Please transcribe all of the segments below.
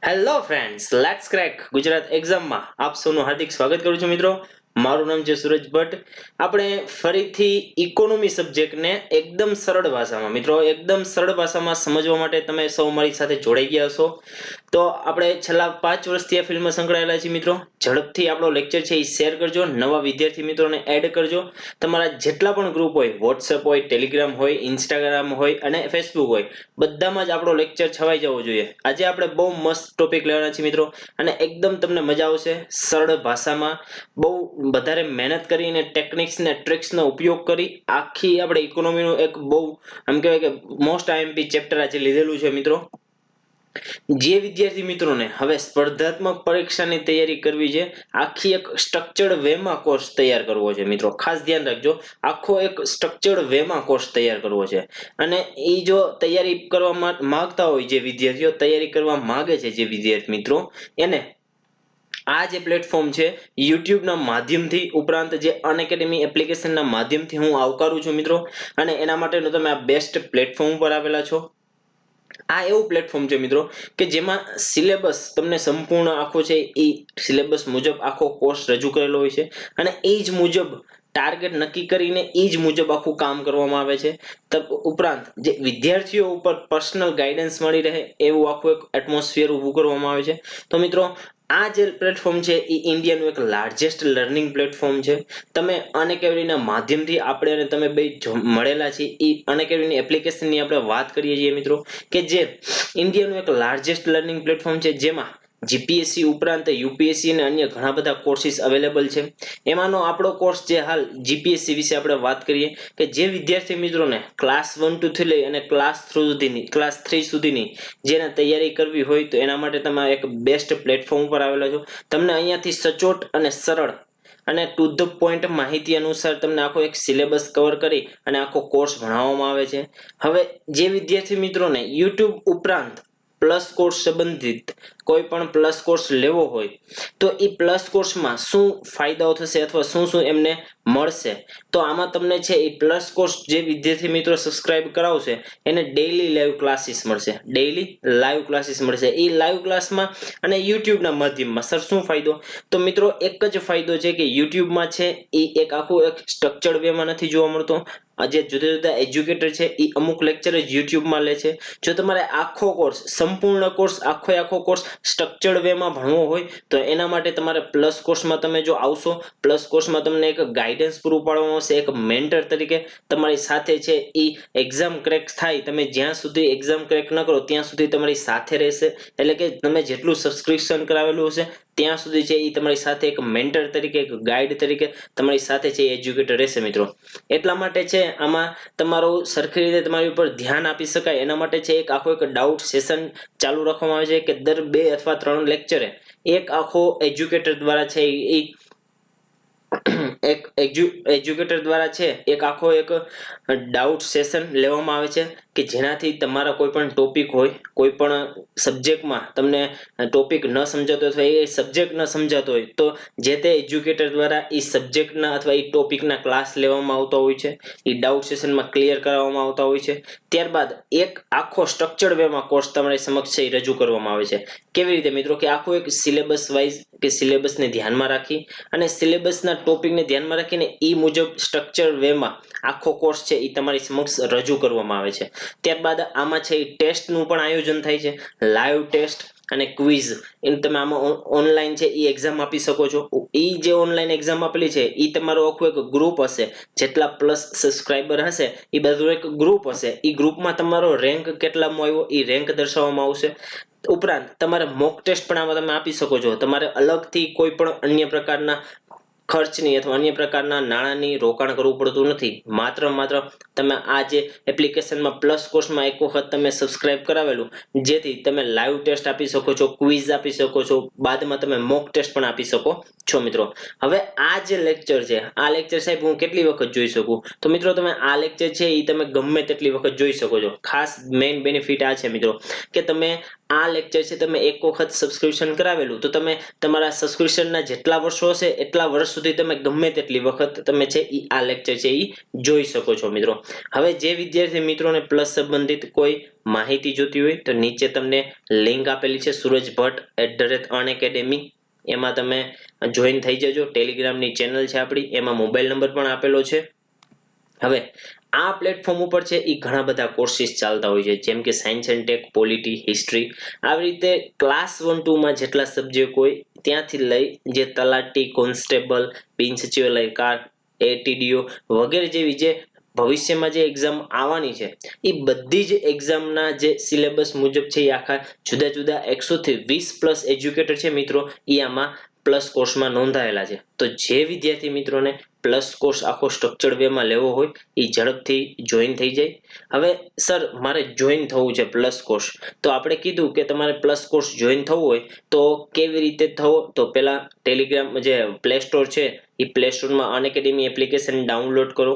Hello friends, let's crack Gujarat એક્ઝામમાં આપ સૌનું હાર્દિક સ્વાગત કરું છું મિત્રો. મારું નામ છે સુરજ ભટ્ટ. આપણે ફરીથી ઇકોનોમી સબ્જેક્ટને એકદમ સરળ ભાષામાં મિત્રો એકદમ સરળ ભાષામાં સમજવા માટે તમે સૌ મારી સાથે જોડાઈ ગયા હશો. તો આપણે છેલ્લા 5 વર્ષથી આ ફિલ્ડમાં સંકળાયેલા છીએ મિત્રો. ઝડપથી આપણો લેક્ચર છે એ શેર કરજો, નવા વિદ્યાર્થી મિત્રોને એડ કરજો. તમારા જેટલા પણ ગ્રુપ હોય, વોટ્સએપ હોય, ટેલિગ્રામ હોય, ઇન્સ્ટાગ્રામ હોય અને ફેસબુક હોય, બધામાં જ આપણો લેક્ચર છવાઈ જવો જોઈએ. આજે આપણે બહુ મસ્ત ટોપિક લેવાના છીએ મિત્રો અને એકદમ તમને મજા આવશે. સરળ ભાષામાં બહુ વધારે મહેનત કરીને ટેકનિક્સ ને ટ્રિક્સનો ઉપયોગ કરી આખી આપણે ઇકોનોમીનું એક બહુ આમ કહેવાય કે મોસ્ટ આઈએમપી ચેપ્ટર આજે લીધેલું છે મિત્રો. જે વિદ્યાર્થી મિત્રોને હવે સ્પર્ધાત્મક પરીક્ષાની તૈયારી કરવી છે, આખી એક સ્ટ્રક્ચર્ડ વેમાં કોર્સ તૈયાર કરવો છે મિત્રો. ખાસ ધ્યાન રાખજો, આખો એક સ્ટ્રક્ચર્ડ વેમાં કોર્સ તૈયાર કરવો છે. અને એ જો તૈયારી કરવા માંગતા હોય, જે વિદ્યાર્થીઓ તૈયારી કરવા માંગે છે, જે વિદ્યાર્થી મિત્રો, એને આ જે પ્લેટફોર્મ છે YouTube ના માધ્યમથી ઉપરાંત જે અનએકેડમી એપ્લિકેશનના માધ્યમથી હું આવકારું છું મિત્રો. અને એના માટેનો તમે આ બેસ્ટ પ્લેટફોર્મ પર આવેલા છો. આ એવું પ્લેટફોર્મ છે મિત્રો કે જેમાં સિલેબસ તમને સંપૂર્ણ આખો છે એ સિલેબસ મુજબ આખો કોર્સ રજૂ કરેલો હોય છે અને એ જ મુજબ ટાર્ગેટ નક્કી કરીને એ જ મુજબ આખું કામ કરવામાં આવે છે. ઉપરાંત જે વિદ્યાર્થીઓ ઉપર પર્સનલ ગાઈડન્સ મળી રહે એવું આખું એક એટમોસ્ફિયર ઊભું કરવામાં આવે છે. તો મિત્રો, આ જે પ્લેટફોર્મ છે એ ઇન્ડિયાનું એક લાર્જેસ્ટ લર્નિંગ પ્લેટફોર્મ છે. તમે અનએકેડમીના માધ્યમથી આપણે અને તમે બે મળેલા છીએ. એ અનએકેડમીની એપ્લિકેશનની આપણે વાત કરીએ છીએ મિત્રો, કે જે ઇન્ડિયાનું એક લાર્જેસ્ટ લર્નિંગ પ્લેટફોર્મ છે, જેમાં જીપીએસસી ઉપરાંત યુપીએસસી અને અન્ય ઘણા બધા કોર્સિસ અવેલેબલ છે. એમાંનો આપણો કોર્સ જે હાલ જીપીએસસી વિશે આપણે વાત કરીએ, કે જે વિદ્યાર્થી મિત્રોને ક્લાસ 1 થી લઈ અને ક્લાસ 3 સુધીની જેને તૈયારી કરવી હોય, તો એના માટે તમે એક બેસ્ટ પ્લેટફોર્મ પર આવેલા છો. તમને અહીંયાથી સચોટ અને સરળ અને ટુ ધ પોઈન્ટ માહિતી અનુસાર તમને આખો એક સિલેબસ કવર કરી અને આખો કોર્સ ભણાવવામાં આવે છે. હવે જે વિદ્યાર્થી મિત્રોને YouTube ઉપરાંત પ્લસ કોર્સ સંબંધિત કોઈ પણ પ્લસ કોર્સ લેવો હોય, તો એ પ્લસ કોર્સમાં શું ફાયદાઓ થશે અથવા શું શું એમને મળશે, તો આમાં તમને છે એ પ્લસ કોર્સ જે વિદ્યાર્થી મિત્રો સબસ્ક્રાઇબ કરાવશે એને ડેઈલી લાઈવ ક્લાસીસ મળશે. ડેઈલી લાઈવ ક્લાસીસ મળશે. એ લાઈવ ક્લાસમાં અને YouTube ના માધ્યમમાં સર શું ફાયદો? તો મિત્રો, એક જ ફાયદો છે કે YouTube માં છે એ એક આખું એક સ્ટ્રક્ચર્ડ વેમાં નથી જોવા મળતો. આ જે જુદા જુદા એજ્યુકેટર છે એ અમુક લેક્ચર જ YouTube માં લે છે. જો તમારે આખો કોર્સ, સંપૂર્ણ કોર્સ, આખો કોર્સ સ્ટ્રક્ચર્ડ વેમાં ભણવો હોય, તો એના માટે તમારે પ્લસ કોર્સમાં તમે જો આવશો, પ્લસ કોર્સમાં તમને એક ગાઈડન્સ પૂરું પાડવામાં આવશે. એક મેન્ટર તરીકે તમારી સાથે છે એ એક્ઝામ ક્રેક થાય, તમે જ્યાં સુધી એક્ઝામ ક્રેક ન કરો ત્યાં સુધી તમારી સાથે રહેશે. એટલે કે તમે જેટલું સબસ્ક્રિપ્શન કરાવેલું હશે ત્યાં સુધી છે એ તમારી સાથે એક મેન્ટર તરીકે, એક ગાઈડ તરીકે તમારી સાથે છે એ એજ્યુકેટર રહેશે મિત્રો. એટલા માટે છે આમાં તમારું સરખી રીતે તમારી ઉપર ધ્યાન આપી શકાય એના માટે છે એક આખો એક ડાઉટ સેશન ચાલુ રાખવામાં આવે છે, કે દર 2 અથવા 3 લેક્ચરે એક આખો એજ્યુકેટર દ્વારા છે એ એક એજ્યુકેટર દ્વારા છે એક આખો એક ડાઉટ સેશન લેવામાં આવે છે, કે જેનાથી તમારા કોઈ પણ ટોપિક હોય, કોઈ પણ સબ્જેક્ટમાં તમને ટોપિક ન સમજાતો અથવા એ સબ્જેક્ટ ન સમજાતો હોય, તો જે તે એજ્યુકેટર દ્વારા એ સબ્જેક્ટના અથવા એ ટોપિકના ક્લાસ લેવામાં આવતા હોય છે. એ ડાઉટ સેશનમાં ક્લિયર કરાવવામાં આવતા હોય છે. ત્યારબાદ એક આખો સ્ટ્રક્ચર્ડ વેમાં કોર્સ તમારી સમક્ષ છે એ રજૂ કરવામાં આવે છે. કેવી રીતે મિત્રો? કે આખું એક સિલેબસ વાઇઝ, કે સિલેબસને ધ્યાનમાં રાખી અને સિલેબસના ટોપિકને ધ્યાનમાં રાખીને એ મુજબ સ્ટ્રક્ચર વેમાં આખો કોર્સ છે એ તમારી સમક્ષ રજૂ કરવામાં આવે છે. ત્યારબાદ આમાં છે એ ટેસ્ટનું પણ આયોજન થાય છે. લાઈવ ટેસ્ટ અને ક્વિઝ એમ તમે આમાં ઓનલાઈન છે એ એક્ઝામ આપી શકો છો. એ જે ઓનલાઈન એક્ઝામ આપેલી છે એ તમારું આખું એક ગ્રુપ હશે. જેટલા પ્લસ સબસ્ક્રાઇબર હશે એ બધું એક ગ્રુપ હશે. એ ગ્રુપમાં તમારો રેન્ક કેટલામાં આવ્યો એ રેન્ક દર્શાવવામાં આવશે. ઉપરાંત તમારે મોક ટેસ્ટ પણ આમાં તમે આપી શકો છો. તમારે અલગથી કોઈ પણ અન્ય પ્રકારના ખર્ચની અથવા અન્ય પ્રકારના નાણાંની રોકાણ કરવું પડતું નથી. માત્ર તમે આ જે એપ્લિકેશનમાં પ્લસ કોર્સમાં એક વખત તમે સબસ્ક્રાઇબ કરાવેલું, જેથી તમે લાઈવ ટેસ્ટ આપી શકો છો, ક્વિઝ આપી શકો છો, બાદમાં તમે મોક ટેસ્ટ પણ આપી શકો છો મિત્રો. હવે આ જે લેક્ચર છે, આ લેક્ચર સાહેબ હું કેટલી વખત જોઈ શકું? તો મિત્રો, તમે આ લેક્ચર છે એ તમે ગમે તેટલી વખત જોઈ શકો છો. ખાસ મેઇન બેનિફિટ આ છે મિત્રો, કે તમે આ લેક્ચર છે તમે એક વખત સબસ્ક્રિપ્શન કરાવેલું તો તમે તમારા સબસ્ક્રિપ્શનના જેટલા વર્ષો હશે એટલા વર્ષ સુધી તમે ગમે તેટલી વખત તમે છે ઈ આ લેક્ચર છે ઈ જોઈ શકો છો મિત્રો. હવે જે વિદ્યાર્થી મિત્રોને પ્લસ સંબંધિત કોઈ માહિતી જોતી હોય તો નીચે તમને લિંક આપેલી છે સૂરજ ભટ્ટ @unacademy, એમાં તમે જોઈન થઈ જજો. ટેલિગ્રામની ચેનલ છે આપણી, એમાં મોબાઈલ નંબર પણ આપેલો છે. હવે આ પ્લેટફોર્મ ઉપર છે એ ઘણા બધા કોર્સિસ ચાલતા હોય છે, જેમ કે science and tech, polity, history, આવી રીતે ક્લાસ 1-2 માં જેટલા સબ્જેક્ટ હોય ત્યાંથી લઈ જે તલાટી, કોન્સ્ટેબલ, બિન સચિવાલય એટીડીઓ વગેરે જેવી જે ભવિષ્યમાં જે એક્ઝામ આવવાની છે એ બધી જ એક્ઝામના જે સિલેબસ મુજબ છે એ આખા જુદા જુદા 100 થી 20+ એજ્યુકેટર છે મિત્રો એ આમાં પ્લસ કોર્સમાં નોંધાયેલા છે. તો જે વિદ્યાર્થી મિત્રોને પ્લસ કોર્સ આખો સ્ટ્રક્ચર્ડ વેમાં લેવો હોય એ ઝડપથી જોઈન થઈ જાય. હવે સર મારે જોઈન થવું છે પ્લસ કોર્સ, તો આપણે કીધું કે તમારે પ્લસ કોર્સ જોઈન થવું હોય તો કેવી રીતે થવો, તો પહેલા ટેલિગ્રામ જે પ્લે સ્ટોર છે એ પ્લે સ્ટોરમાં અનએકેડમી એપ્લિકેશન ડાઉનલોડ કરો.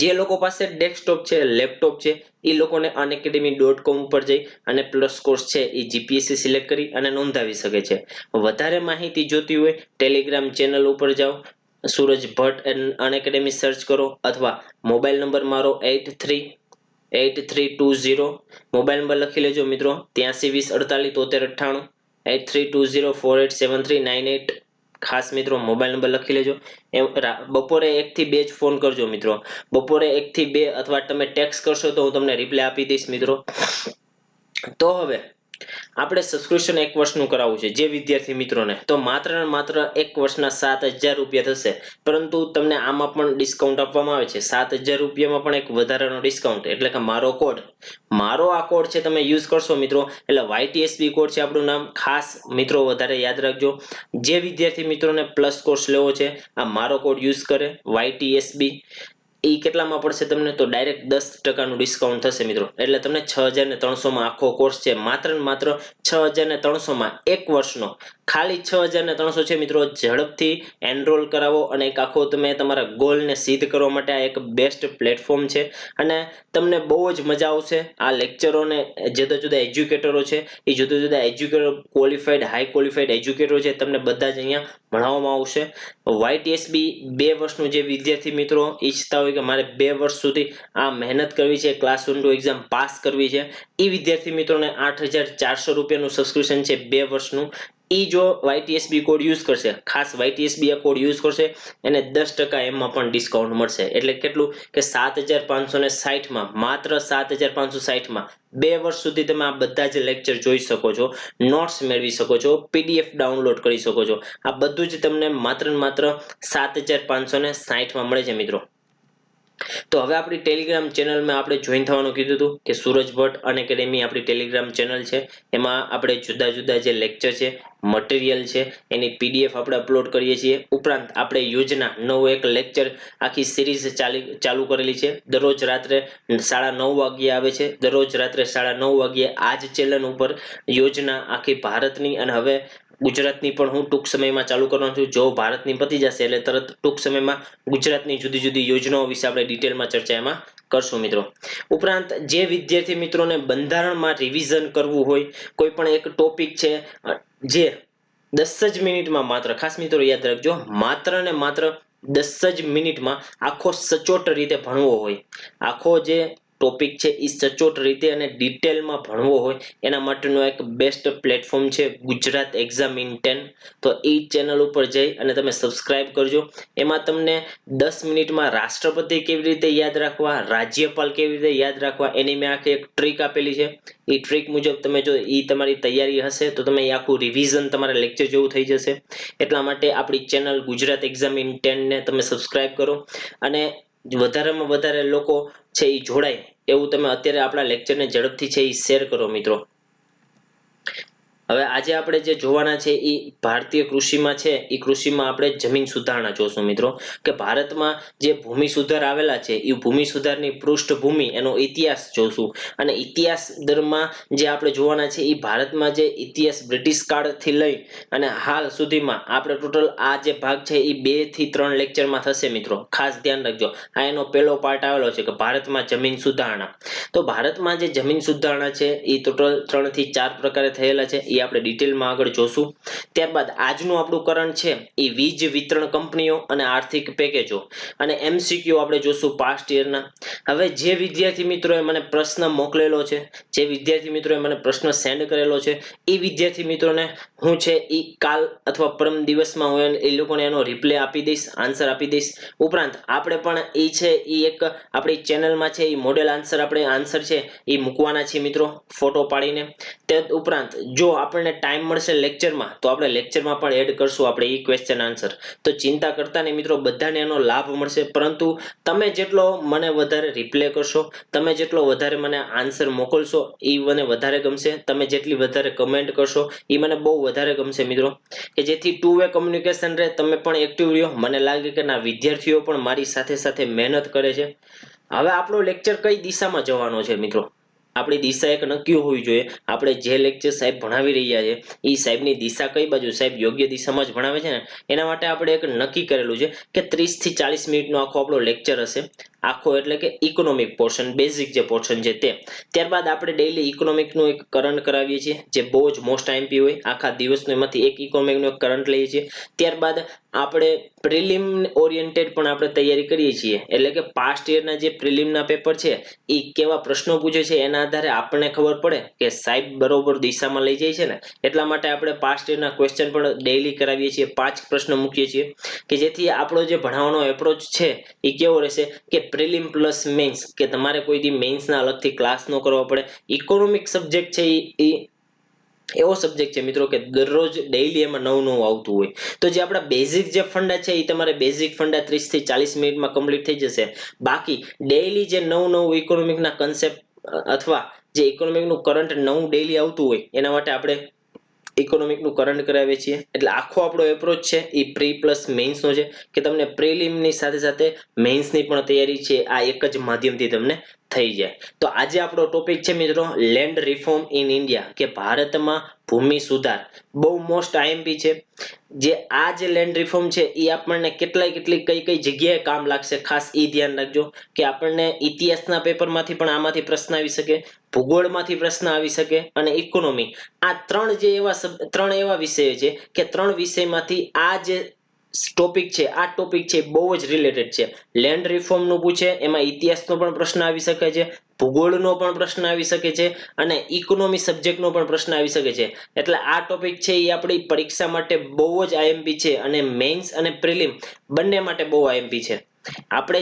જે લોકો પાસે ડેસ્કટોપ છે, લેપટોપ છે, એ લોકોને unacademy.com ઉપર જઈ અને પ્લસ કોર્સ છે એ જીપીએસસી સિલેક્ટ કરી અને નોંધાવી શકે છે. વધારે માહિતી જોતી હોય ટેલિગ્રામ ચેનલ ઉપર જાઓ, સૂરજ ભટ્ટ unacademy સર્ચ કરો, અથવા મોબાઈલ નંબર મારો 838320, મોબાઈલ નંબર લખી લેજો મિત્રો 8320487398, 8320487398. ખાસ મિત્રો મોબાઈલ નંબર લખી લેજો. બપોરે 1 થી 2 જ ફોન કરજો મિત્રો. બપોરે 1 થી 2 અથવા તમે ટેક્સ્ટ કરશો તો હું તમને રિપ્લાય આપી દઈશ મિત્રો. તો હવે આપણે સબસ્ક્રિપ્શન 1 વર્ષનું કરાવવું છે જે વિદ્યાર્થી મિત્રોને, તો માત્ર ને માત્ર 1 વર્ષના 7,000 રૂપિયા થશે. પરંતુ તમને આમાં પણ ડિસ્કાઉન્ટ આપવામાં આવે છે. 7,000 રૂપિયામાં પણ એક વધારાનો ડિસ્કાઉન્ટ, એટલે કે મારો આ કોડ છે તમે યુઝ કરશો મિત્રો એટલે YTSB કોડ છે આપણું નામ. ખાસ મિત્રો વધારે યાદ રાખજો, જે વિદ્યાર્થી મિત્રોને પ્લસ કોર્સ લેવો છે આ મારો કોડ યુઝ કરે YTSB, એ કેટલામાં પડશે તમને, તો ડાયરેક્ટ 10% ડિસ્કાઉન્ટ થશે મિત્રો. એટલે તમને 6,300 માં આખો કોર્સ છે, માત્ર ને માત્ર 6,300 માં 1 વર્ષનો, ખાલી 6,300 છે મિત્રો. ઝડપથી એનરોલ કરાવો અને એક આખો તમે તમારા ગોલને સિદ્ધ કરવા માટે આ એક બેસ્ટ પ્લેટફોર્મ છે. અને તમને બહુ જ મજા આવશે. આ લેક્ચરોને જુદા જુદા એજ્યુકેટરો છે એ જુદા જુદા એજ્યુકેટરો, ક્વોલિફાઈડ હાઈ ક્વોલિફાઈડ એજ્યુકેટરો છે, તમને બધા જ અહીંયા ભણાવવામાં આવશે. YTSB 2 વર્ષનું જે વિદ્યાર્થી મિત્રો ઈચ્છતા હોય કે મારે 2 વર્ષ સુધી આ મહેનત કરવી છે, ક્લાસ 1-2 એક્ઝામ પાસ કરવી છે, એ વિદ્યાર્થી મિત્રોને 8,400 રૂપિયાનું સબસ્ક્રિપ્શન છે 2 વર્ષનું. ઈ જો YTSB કોડ યુઝ કરશે, ખાસ YTSB આ કોડ યુઝ કરશે, એને 10% એમાં પણ ડિસ્કાઉન્ટ મળશે. એટલે કેટલું કે 7,560 માં, માત્ર 7,560 માં 2 વર્ષ સુધી તમે આ બધા જ લેક્ચર જોઈ શકો છો, નોટ્સ મેળવી શકો છો, PDF ડાઉનલોડ કરી શકો છો. આ બધું જ તમને માત્ર ને માત્ર 7,560 માં મળે છે મિત્રો. તો હવે આપણી ટેલિગ્રામ ચેનલમાં આપણે જોઈન થવાનું કીધું હતું કે સૂરજ ભટ્ટ અનએકેડમી આપણી ટેલિગ્રામ ચેનલ છે. એમાં આપણે જુદા જુદા જે લેક્ચર છે, મટીરિયલ છે, એની PDF આપણે અપલોડ કરીએ છીએ. ઉપરાંત આપણે યોજના નવો એક લેક્ચર આખી સિરીઝ ચાલુ કરેલી છે. દરરોજ રાત્રે 9:30 વાગ્યે આવે છે. દરરોજ રાત્રે 9:30 વાગ્યે આ જ ચેનલ ઉપર યોજના આખી ભારતની અને હવે ગુજરાતની પણ હું ટૂંક સમયમાં ચાલુ કરવાનો છું. જો ભારતની પતી જશે એટલે તરત ટૂંક સમયમાં ગુજરાતની જુદી જુદી યોજનાઓ વિશે આપણે ડિટેલમાં ચર્ચા એમાં કરશું મિત્રો. ઉપરાંત જે વિદ્યાર્થી મિત્રોને બંધારણમાં રિવિઝન કરવું હોય, કોઈ પણ એક ટોપિક છે જે 10 જ મિનિટમાં, માત્ર ખાસ મિત્રો યાદ રાખજો, માત્ર ને માત્ર 10 જ મિનિટમાં આખો સચોટ રીતે ભણવો હોય, આખો જે ટોપિક છે એ સચોટ રીતે અને ડિટેલમાં ભણવો હોય એના માટેનો એક બેસ્ટ પ્લેટફોર્મ છે ગુજરાત એક્ઝામ ઇન 10. તો એ ચેનલ ઉપર જઈ અને તમે સબસ્ક્રાઇબ કરજો. એમાં તમને 10 મિનિટમાં રાષ્ટ્રપતિ કેવી રીતે યાદ રાખવા, રાજ્યપાલ કેવી રીતે યાદ રાખવા, એની મેં આખી એક ટ્રીક આપેલી છે. એ ટ્રીક મુજબ તમે જો એ તમારી તૈયારી હશે તો તમે આખું રિવિઝન તમારા લેક્ચર જેવું થઈ જશે. એટલા માટે આપણી ચેનલ ગુજરાત એક્ઝામ ઇન 10 ને તમે સબસ્ક્રાઇબ કરો અને વધારેમાં વધારે લોકો છે એ જોડાય એવું તમે અત્યારે આપણા લેક્ચરને ઝડપથી છે એ શેર કરો મિત્રો. હવે આજે આપણે જે જોવાના છે એ ભારતીય કૃષિમાં છે, એ કૃષિમાં આપણે જમીન સુધારણા જોશું મિત્રો, કે ભારતમાં જે ભૂમિ સુધાર આવેલા છે એ ભૂમિ સુધારની પૃષ્ઠભૂમિ એનો ઇતિહાસ જોશું. અને ઇતિહાસ દરમાં જે આપણે જોવાના છે એ ભારતમાં જે ઇતિહાસ બ્રિટિશ કાળથી લઈ અને હાલ સુધીમાં આપણે ટોટલ આ જે ભાગ છે એ 2 થી 3 લેક્ચરમાં થશે મિત્રો, ખાસ ધ્યાન રાખજો. આ એનો પહેલો પાર્ટ આવેલો છે કે ભારતમાં જમીન સુધારણા. તો ભારતમાં જે જમીન સુધારણા છે એ ટોટલ 3 થી 4 પ્રકારે થયેલા છે, એ આપણે ડિટેલમાં આગળ જોશું. ત્યારબાદ આજનું આપણું કરંટ છે એ વીજ વિતરણ કંપનીઓ અને આર્થિક પેકેજો અને MCQ આપણે જોશું પાસ્ટ યરના. હવે જે વિદ્યાર્થી મિત્રોએ મને પ્રશ્ન મોકલેલો છે, જે વિદ્યાર્થી મિત્રોએ મને પ્રશ્ન સેન્ડ કરેલો છે, એ વિદ્યાર્થી મિત્રોને હું છે એ કાલ અથવા પરમ દિવસમાં હું એ લોકોને એનો રિપ્લાય આપી દઈશ, આન્સર આપી દઈશ. ઉપરાંત આપણે પણ એ છે એ એક આપણી ચેનલમાં છે એ મોડેલ આન્સર છે એ મૂકવાના છે મિત્રો, ફોટો પાડીને. તે ઉપરાંત જો આપણને ટાઈમ મળશે લેક્ચરમાં તો આપણે લેક્ચરમાં પણ એડ કરશું આપણે એ ક્વેશ્ચન આન્સર. તો ચિંતા કરતા નહીં મિત્રો, બધાને એનો લાભ મળશે. પરંતુ તમે જેટલો મને વધારે રિપ્લે કરશો, તમે જેટલો વધારે મને આન્સર મોકલશો એ મને વધારે ગમશે. તમે જેટલી વધારે કમેન્ટ કરશો એ મને બહુ વધારે ગમશે મિત્રો, કે જેથી ટુ વે કમ્યુનિકેશન રહે. તમે પણ એક્ટિવ રહ્યો, મને લાગે કે ના વિદ્યાર્થીઓ પણ મારી સાથે સાથે મહેનત કરે છે. હવે આપણો લેક્ચર કઈ દિશામાં જવાનો છે મિત્રો, આપણી દિશા એક નક્કી હોવી જોઈએ. આપણે જે લેક્ચર સાહેબ ભણાવી રહ્યા છે એ સાહેબની દિશા કઈ બાજુ, સાહેબ યોગ્ય દિશામાં જ ભણાવે છે ને, એના માટે આપણે એક નક્કી કરેલું છે કે 30 થી 40 મિનિટનો આખો આપણો લેક્ચર હશે. આખો એટલે કે ઇકોનોમિક પોર્શન, બેઝિક જે પોર્શન છે તે. ત્યારબાદ આપણે ડેઈલી ઇકોનોમિકનું એક કરંટ કરાવીએ છીએ, જે બહુ જ મોસ્ટ આઈએમપી હોય. આખા દિવસનો એમાંથી એક ઇકોનોમિકનો એક કરંટ લઈએ છીએ. ત્યારબાદ આપણે પ્રિલિમ ઓરિએન્ટેડ પણ આપણે તૈયારી કરીએ છીએ, એટલે કે પાસ્ટ યરના જે પ્રિલિમના પેપર છે એ કેવા પ્રશ્નો પૂછે છે એના આધારે આપણને ખબર પડે કે સાહેબ બરોબર દિશામાં લઈ જાય છે ને. એટલા માટે આપણે પાસ્ટ યરના ક્વેશ્ચન પણ ડેઈલી કરાવીએ છીએ, 5 પ્રશ્ન મૂકીએ છીએ, કે જેથી આપણો જે ભણાવવાનો એપ્રોચ છે એ કેવો રહેશે કે પ્રિલિમ પ્લસ મેન્સ, કે તમારે કોઈ દી મેન્સના અલગથી ક્લાસ ન કરવો પડે. ઇકોનોમિક સબ્જેક્ટ છે એ એવો સબ્જેક્ટ છે મિત્રો કે દરરોજ ડેઈલી એમાં નવું નવું આવતું હોય. તો જે આપણા બેઝિક જે ફંડા છે એ તમારે બેઝિક ફંડા 30 થી 40 મિનિટમાં કમ્પ્લીટ થઈ જશે. બાકી ડેઈલી જે નવું નવું ઇકોનોમિકના કન્સેપ્ટ અથવા જે ઇકોનોમિકનું કરંટ નવું ડેઈલી આવતું હોય એના માટે આપણે ઇકોનોમિકનું કરંટ કરાવીએ છીએ. એટલે આખો આપણો એપ્રોચ છે એ પ્રી પ્લસ મેન્સનો છે, કે તમને પ્રિલિમની સાથે સાથે મેન્સની પણ તૈયારી છે આ એક જ માધ્યમથી તમને થઈ જાય. તો આજે આપણો ટોપિક છે મિત્રો લેન્ડ રિફોર્મ ઇન ઇન્ડિયા, કે ભારતમાં ભૂમિ સુધાર. બહુ મોસ્ટ આઈએમપી છે. જે આ જે લેન્ડ રિફોર્મ છે એ આપણને કેટલી કઈ જગ્યાએ કામ લાગશે, ખાસ એ ધ્યાન રાખજો. કે આપણને ઇતિહાસના પેપરમાંથી પણ આમાંથી પ્રશ્ન આવી શકે, ભૂગોળમાંથી પ્રશ્ન આવી શકે, અને ઇકોનોમી. આ ત્રણ એવા વિષયો છે કે 3 વિષયમાંથી આ જે ટોપિક છે આ ટોપિક છે બહુ જ રિલેટેડ છે. લેન્ડ રિફોર્મ નું પૂછે એમાં ઇતિહાસનો પણ પ્રશ્ન આવી શકે છે, ભૂગોળનો પણ પ્રશ્ન આવી શકે છે, અને ઇકોનોમી સબ્જેક્ટનો પણ પ્રશ્ન આવી શકે છે. એટલે આ ટોપિક છે એ આપણી પરીક્ષા માટે બહુ જ આઈએમપી છે, અને મેન્સ અને પ્રિલિમ બંને માટે બહુ આઈએમપી છે. આપણે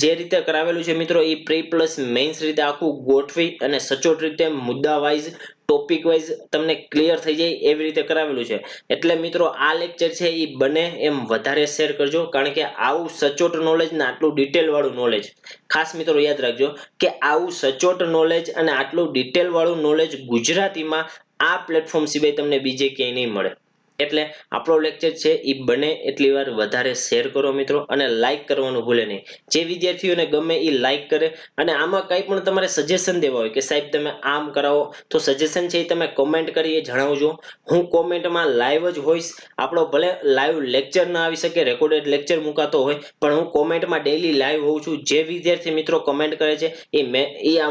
જે રીતે કરાવેલું છે મિત્રો એ પ્રી પ્લસ મેન્સ રીતે આખું ગોઠવી અને સચોટ રીતે મુદ્દા વાઇઝ ટોપિક વાઇઝ તમને ક્લિયર થઈ જાય એવી રીતે કરાવેલું છે. એટલે મિત્રો આ લેક્ચર છે એ બને એમ વધારે શેર કરજો, કારણ કે આવું સચોટ નોલેજ ને આટલું ડિટેલ વાળું નોલેજ ખાસ મિત્રો યાદ રાખજો કે આવું સચોટ નોલેજ અને આટલું ડિટેલ વાળું નોલેજ ગુજરાતીમાં આ પ્લેટફોર્મ સિવાય તમને બીજે ક્યાંય નહીં મળે. એટલે આપણો લેક્ચર છે એ બને એટલી વાર વધારે શેર કરો મિત્રો, અને લાઈક કરવાનું ભૂલે નહીં. જે વિદ્યાર્થીઓને ગમે એ લાઈક કરે. અને આમાં કંઈ પણ તમારે સજેશન દેવા હોય કે સાહેબ તમે આમ કરાવો, તો સજેશન છે એ તમે કોમેન્ટ કરી જણાવજો. હું કોમેન્ટમાં લાઈવ જ હોઈશ. આપણો ભલે લાઈવ લેક્ચર ના આવી શકે, રેકોર્ડેડ લેક્ચર મુકાતો હોય, પણ હું કોમેન્ટમાં ડેઈલી લાઈવ હોઉં છું. જે વિદ્યાર્થી મિત્રો કોમેન્ટ કરે છે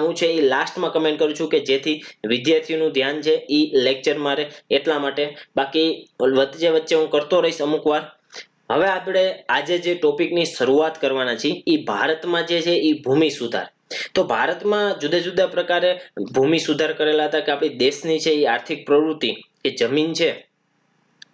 હું છે એ લાસ્ટમાં કમેન્ટ કરું છું, કે જેથી વિદ્યાર્થીઓનું ધ્યાન છે એ લેક્ચરમાં રહે એટલા માટે. બાકી વચ્ચે વચ્ચે હું કરતો રહીશ અમુક વાર. હવે આપણે આજે જે ટોપિકની શરૂઆત કરવાના છીએ એ ભારતમાં જે છે એ ભૂમિ સુધાર. તો ભારતમાં જુદા જુદા પ્રકારે ભૂમિ સુધાર કરેલા હતા, કે આપણી દેશની છે એ આર્થિક પ્રવૃત્તિ કે જમીન છે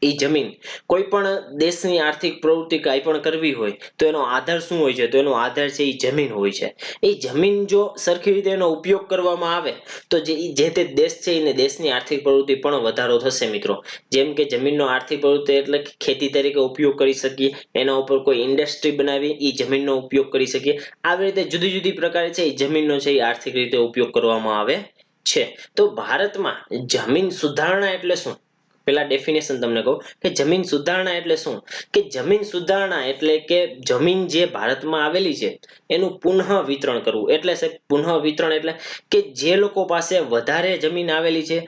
એ જમીન, કોઈ પણ દેશની આર્થિક પ્રવૃત્તિ કાંઈ પણ કરવી હોય તો એનો આધાર શું હોય છે, તો એનો આધાર છે એ જમીન હોય છે. એ જમીન જો સરખી રીતે એનો ઉપયોગ કરવામાં આવે તો જે તે દેશ છે એને દેશની આર્થિક પ્રવૃત્તિ પણ વધારો થશે મિત્રો. જેમ કે જમીનનો આર્થિક પ્રવૃત્તિ એટલે ખેતી તરીકે ઉપયોગ કરી શકીએ, એના ઉપર કોઈ ઇન્ડસ્ટ્રી બનાવી એ જમીનનો ઉપયોગ કરી શકીએ. આવી રીતે જુદી જુદી પ્રકારે છે એ જમીનનો છે એ આર્થિક રીતે ઉપયોગ કરવામાં આવે છે. તો ભારતમાં જમીન સુધારણા એટલે શું? પેલા ડેફિનેશન તમને કહું કે જમીન સુધારણા એટલે શું? કે જમીન સુધારણા એટલે કે જમીન જે ભારતમાં આવેલી છે એનું પુનઃ વિતરણ કરવું. એટલે સાહેબ પુનઃ વિતરણ એટલે કે જે લોકો પાસે વધારે જમીન આવેલી છે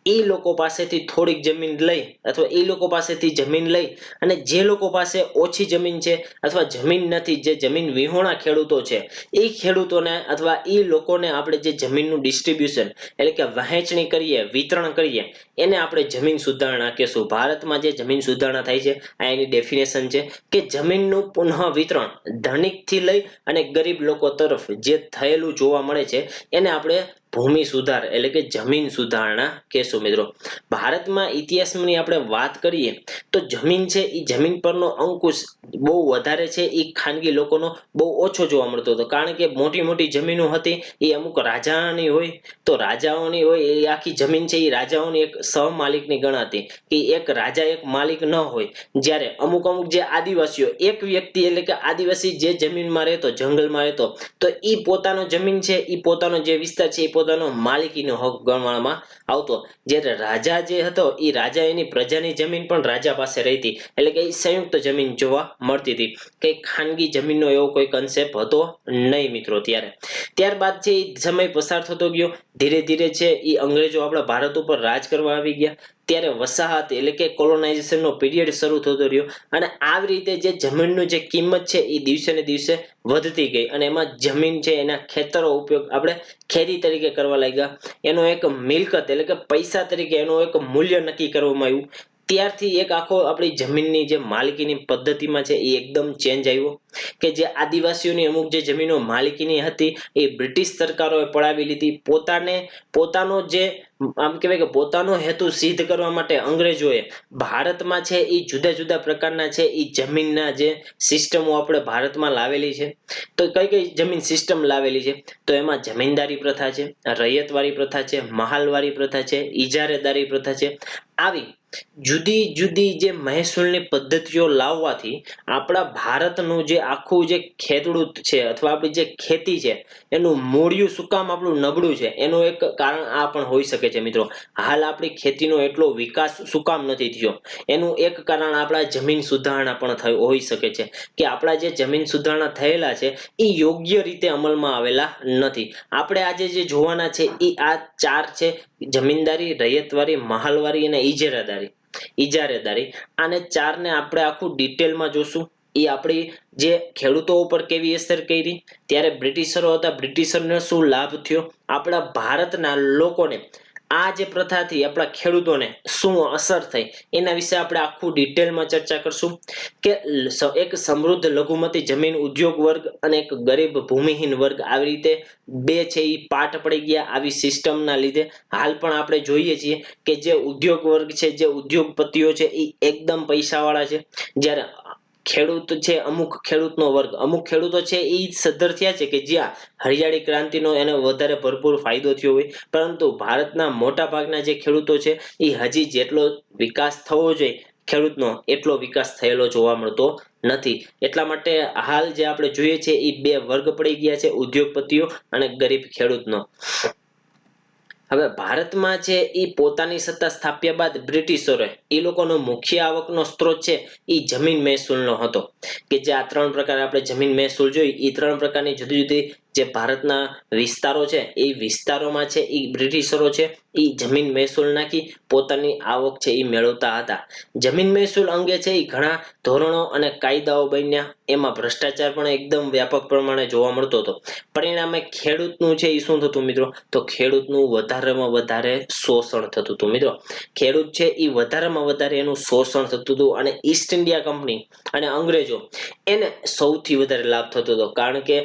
એ લોકો પાસેથી થોડીક જમીન લઈ અથવા એ લોકો પાસેથી જમીન લઈ અને જે લોકો પાસે ઓછી જમીન છે અથવા જમીન નથી, જે જમીન વિહોણા ખેડૂતો છે એ ખેડૂતોને અથવા એ લોકોને આપણે જે જમીનનું ડિસ્ટ્રીબ્યુશન એટલે કે વહેંચણી કરીએ, વિતરણ કરીએ, એને આપણે જમીન સુધારણા કહેશું. ભારતમાં જે જમીન સુધારણા થાય છે આ એની ડેફિનેશન છે કે જમીનનું પુનઃ વિતરણ ધનિકથી લઈ અને ગરીબ લોકો તરફ જે થયેલું જોવા મળે છે એને આપણે ભૂમિ સુધાર એટલે કે જમીન સુધારણા કહેશું. મિત્રો, ભારતમાં ઇતિહાસની આપણે વાત કરીએ તો જમીન છે એ જમીન પરનો અંકુશ બહુ વધારે છે એ ખાનગી લોકોનો બહુ ઓછો જોવા મળતો હતો. કારણ કે મોટી મોટી જમીનો હતી એ અમુક રાજાની હોય, તો રાજાઓની હોય એ આખી જમીન છે એ રાજાઓની એક સહમાલિકની ગણાતી કે એક રાજા એક માલિક ન હોય. જ્યારે અમુક અમુક જે આદિવાસીઓ એક વ્યક્તિ એટલે કે આદિવાસી જે જમીનમાં રહેતો, જંગલમાં રહેતો, તો એ પોતાનો જમીન છે એ પોતાનો જે વિસ્તાર છે એ પોતાનો માલિકીનો હક ગણવામાં આવતો. જ્યારે રાજા જે હતો એ રાજા એની પ્રજાની જમીન પણ રાજા પાસે રહેતી એટલે કે એ સંયુક્ત જમીન જોવા મળતી હતી. કઈ ખાનગી જમીનનો એવો કોઈ કન્સેપ્ટ હતો નહીં મિત્રો. ત્યારબાદ છે એ સમય પસાર થતો ગયો, ધીરે ધીરે છે એ અંગ્રેજો આપણા ભારત ઉપર રાજ કરવા આવી ગયા. ત્યારે વસાહત એટલે કે કોલોનાઇઝેશન નો પીરિયડ શરૂ થતો રહ્યો અને આવી રીતે જે જમીનનું જે કિંમત છે એ દિવસે ને દિવસે વધતી ગઈ અને એમાં જમીન છે એના ખેતરો ઉપયોગ આપણે ખેતી તરીકે કરવા લાગ્યા. એનો એક મિલકત એટલે કે પૈસા તરીકે એનું એક મૂલ્ય નક્કી કરવામાં આવ્યું. ત્યારથી એક આખો આપણી જમીનની જે માલિકીની પદ્ધતિમાં છે એ એકદમ ચેન્જ આવ્યો કે જે આદિવાસીઓની અમુક જે જમીનો માલિકીની હતી એ બ્રિટિશ સરકારોએ પડાવી લીધી. પોતાનો જે આમ કહેવાય કે પોતાનો હેતુ સિદ્ધ કરવા માટે અંગ્રેજોએ ભારતમાં છે એ જુદા જુદા પ્રકારના છે એ જમીનના જે સિસ્ટમો આપણે ભારતમાં લાવેલી છે. તો કઈ કઈ જમીન સિસ્ટમ લાવેલી છે? તો એમાં જમીનદારી પ્રથા છે, રૈયતવાડી પ્રથા છે, મહાલવાડી પ્રથા છે, ઇજારેદારી પ્રથા છે. આવી જુદી જુદી જે મહેસૂલની પદ્ધતિઓ લાવવાથી આપણા ભારતનું જે આખું જે ખેડૂત છે અથવા આપણી જે ખેતી છે એનું મૂળિયું શું કામ આપણું નબળું છે એનું એક કારણ આ પણ હોઈ શકે છે. મિત્રો, હાલ આપણી ખેતીનો એટલો વિકાસ શું કામ નથી થયો એનું એક કારણ આપણા જમીન સુધારણા પણ હોઈ શકે છે કે આપણા જે જમીન સુધારણા થયેલા છે એ યોગ્ય રીતે અમલમાં આવેલા નથી. આપણે આજે જે જોવાના છે એ આ ચાર છે: જમીનદારી, રૈયતવાડી, મહાલવાડી અને ઇજારેદારી. આને ચારને આપણે આખું ડિટેલમાં જોશું. એ આપણી જે ખેડૂતો ઉપર કેવી અસર કરી, ત્યારે બ્રિટિશરો હતા, બ્રિટિશરને શું લાભ થયો, આપણા ભારતના લોકોને આ જે પ્રથાથી આપણા ખેડૂતોને શું અસર થઈ, એના વિશે આપણે આખું ડિટેલમાં ચર્ચા કરશું. કે એક સમૃદ્ધ લઘુમતી જમીન ઉદ્યોગ વર્ગ અને એક ગરીબ ભૂમિહીન વર્ગ, આવી રીતે બે છે એ પાઠ પડી ગયા આવી સિસ્ટમના લીધે. હાલ પણ આપણે જોઈએ છીએ કે જે ઉદ્યોગ વર્ગ છે, જે ઉદ્યોગપતિઓ છે એ એકદમ પૈસાવાળા છે. જ્યારે ખેડૂત છે, અમુક ખેડૂતનો વર્ગ, અમુક ખેડૂતો છે એ સદ્ધર થયા છે કે જ્યાં હરિયાળી ક્રાંતિનો એને વધારે ભરપૂર ફાયદો થયો હોય. પરંતુ ભારતના મોટા ભાગના જે ખેડૂતો છે એ હજી જેટલો વિકાસ થવો જોઈએ ખેડૂતનો એટલો વિકાસ થયેલો જોવા મળતો નથી. એટલા માટે હાલ જે આપણે જોઈએ છે એ બે વર્ગ પડી ગયા છે, ઉદ્યોગપતિઓ અને ગરીબ ખેડૂતનો. હવે ભારતમાં છે એ પોતાની સત્તા સ્થાપ્યા બાદ બ્રિટિશરોએ એ લોકોનો મુખ્ય આવકનો સ્ત્રોત છે એ જમીન મહેસૂલનો હતો. કે જે આ ત્રણ પ્રકાર આપણે જમીન મહેસૂલ જોઈ એ ત્રણ પ્રકારની જુદી જુદી જે ભારતના વિસ્તારો છે એ વિસ્તારોમાં છે એ બ્રિટિશરો છે એ જમીન મહેસૂલ નાખી પોતાની આવક છે એ મેળવતા હતા. જમીન મહેસૂલ અંગે છે એ ઘણા ધોરણો અને કાયદાઓ બન્યા. એમાં ભ્રષ્ટાચાર પણ એકદમ વ્યાપક પ્રમાણે જોવા મળતો હતો. પરિણામે ખેડૂતનું છે એ શું થતું મિત્રો? તો ખેડૂતનું વધારેમાં વધારે શોષણ થતું હતું. મિત્રો, ખેડૂત છે એ વધારેમાં વધારે એનું શોષણ થતું હતું અને ઈસ્ટ ઇન્ડિયા કંપની અને અંગ્રેજો એને સૌથી વધારે લાભ થતો હતો. કારણ કે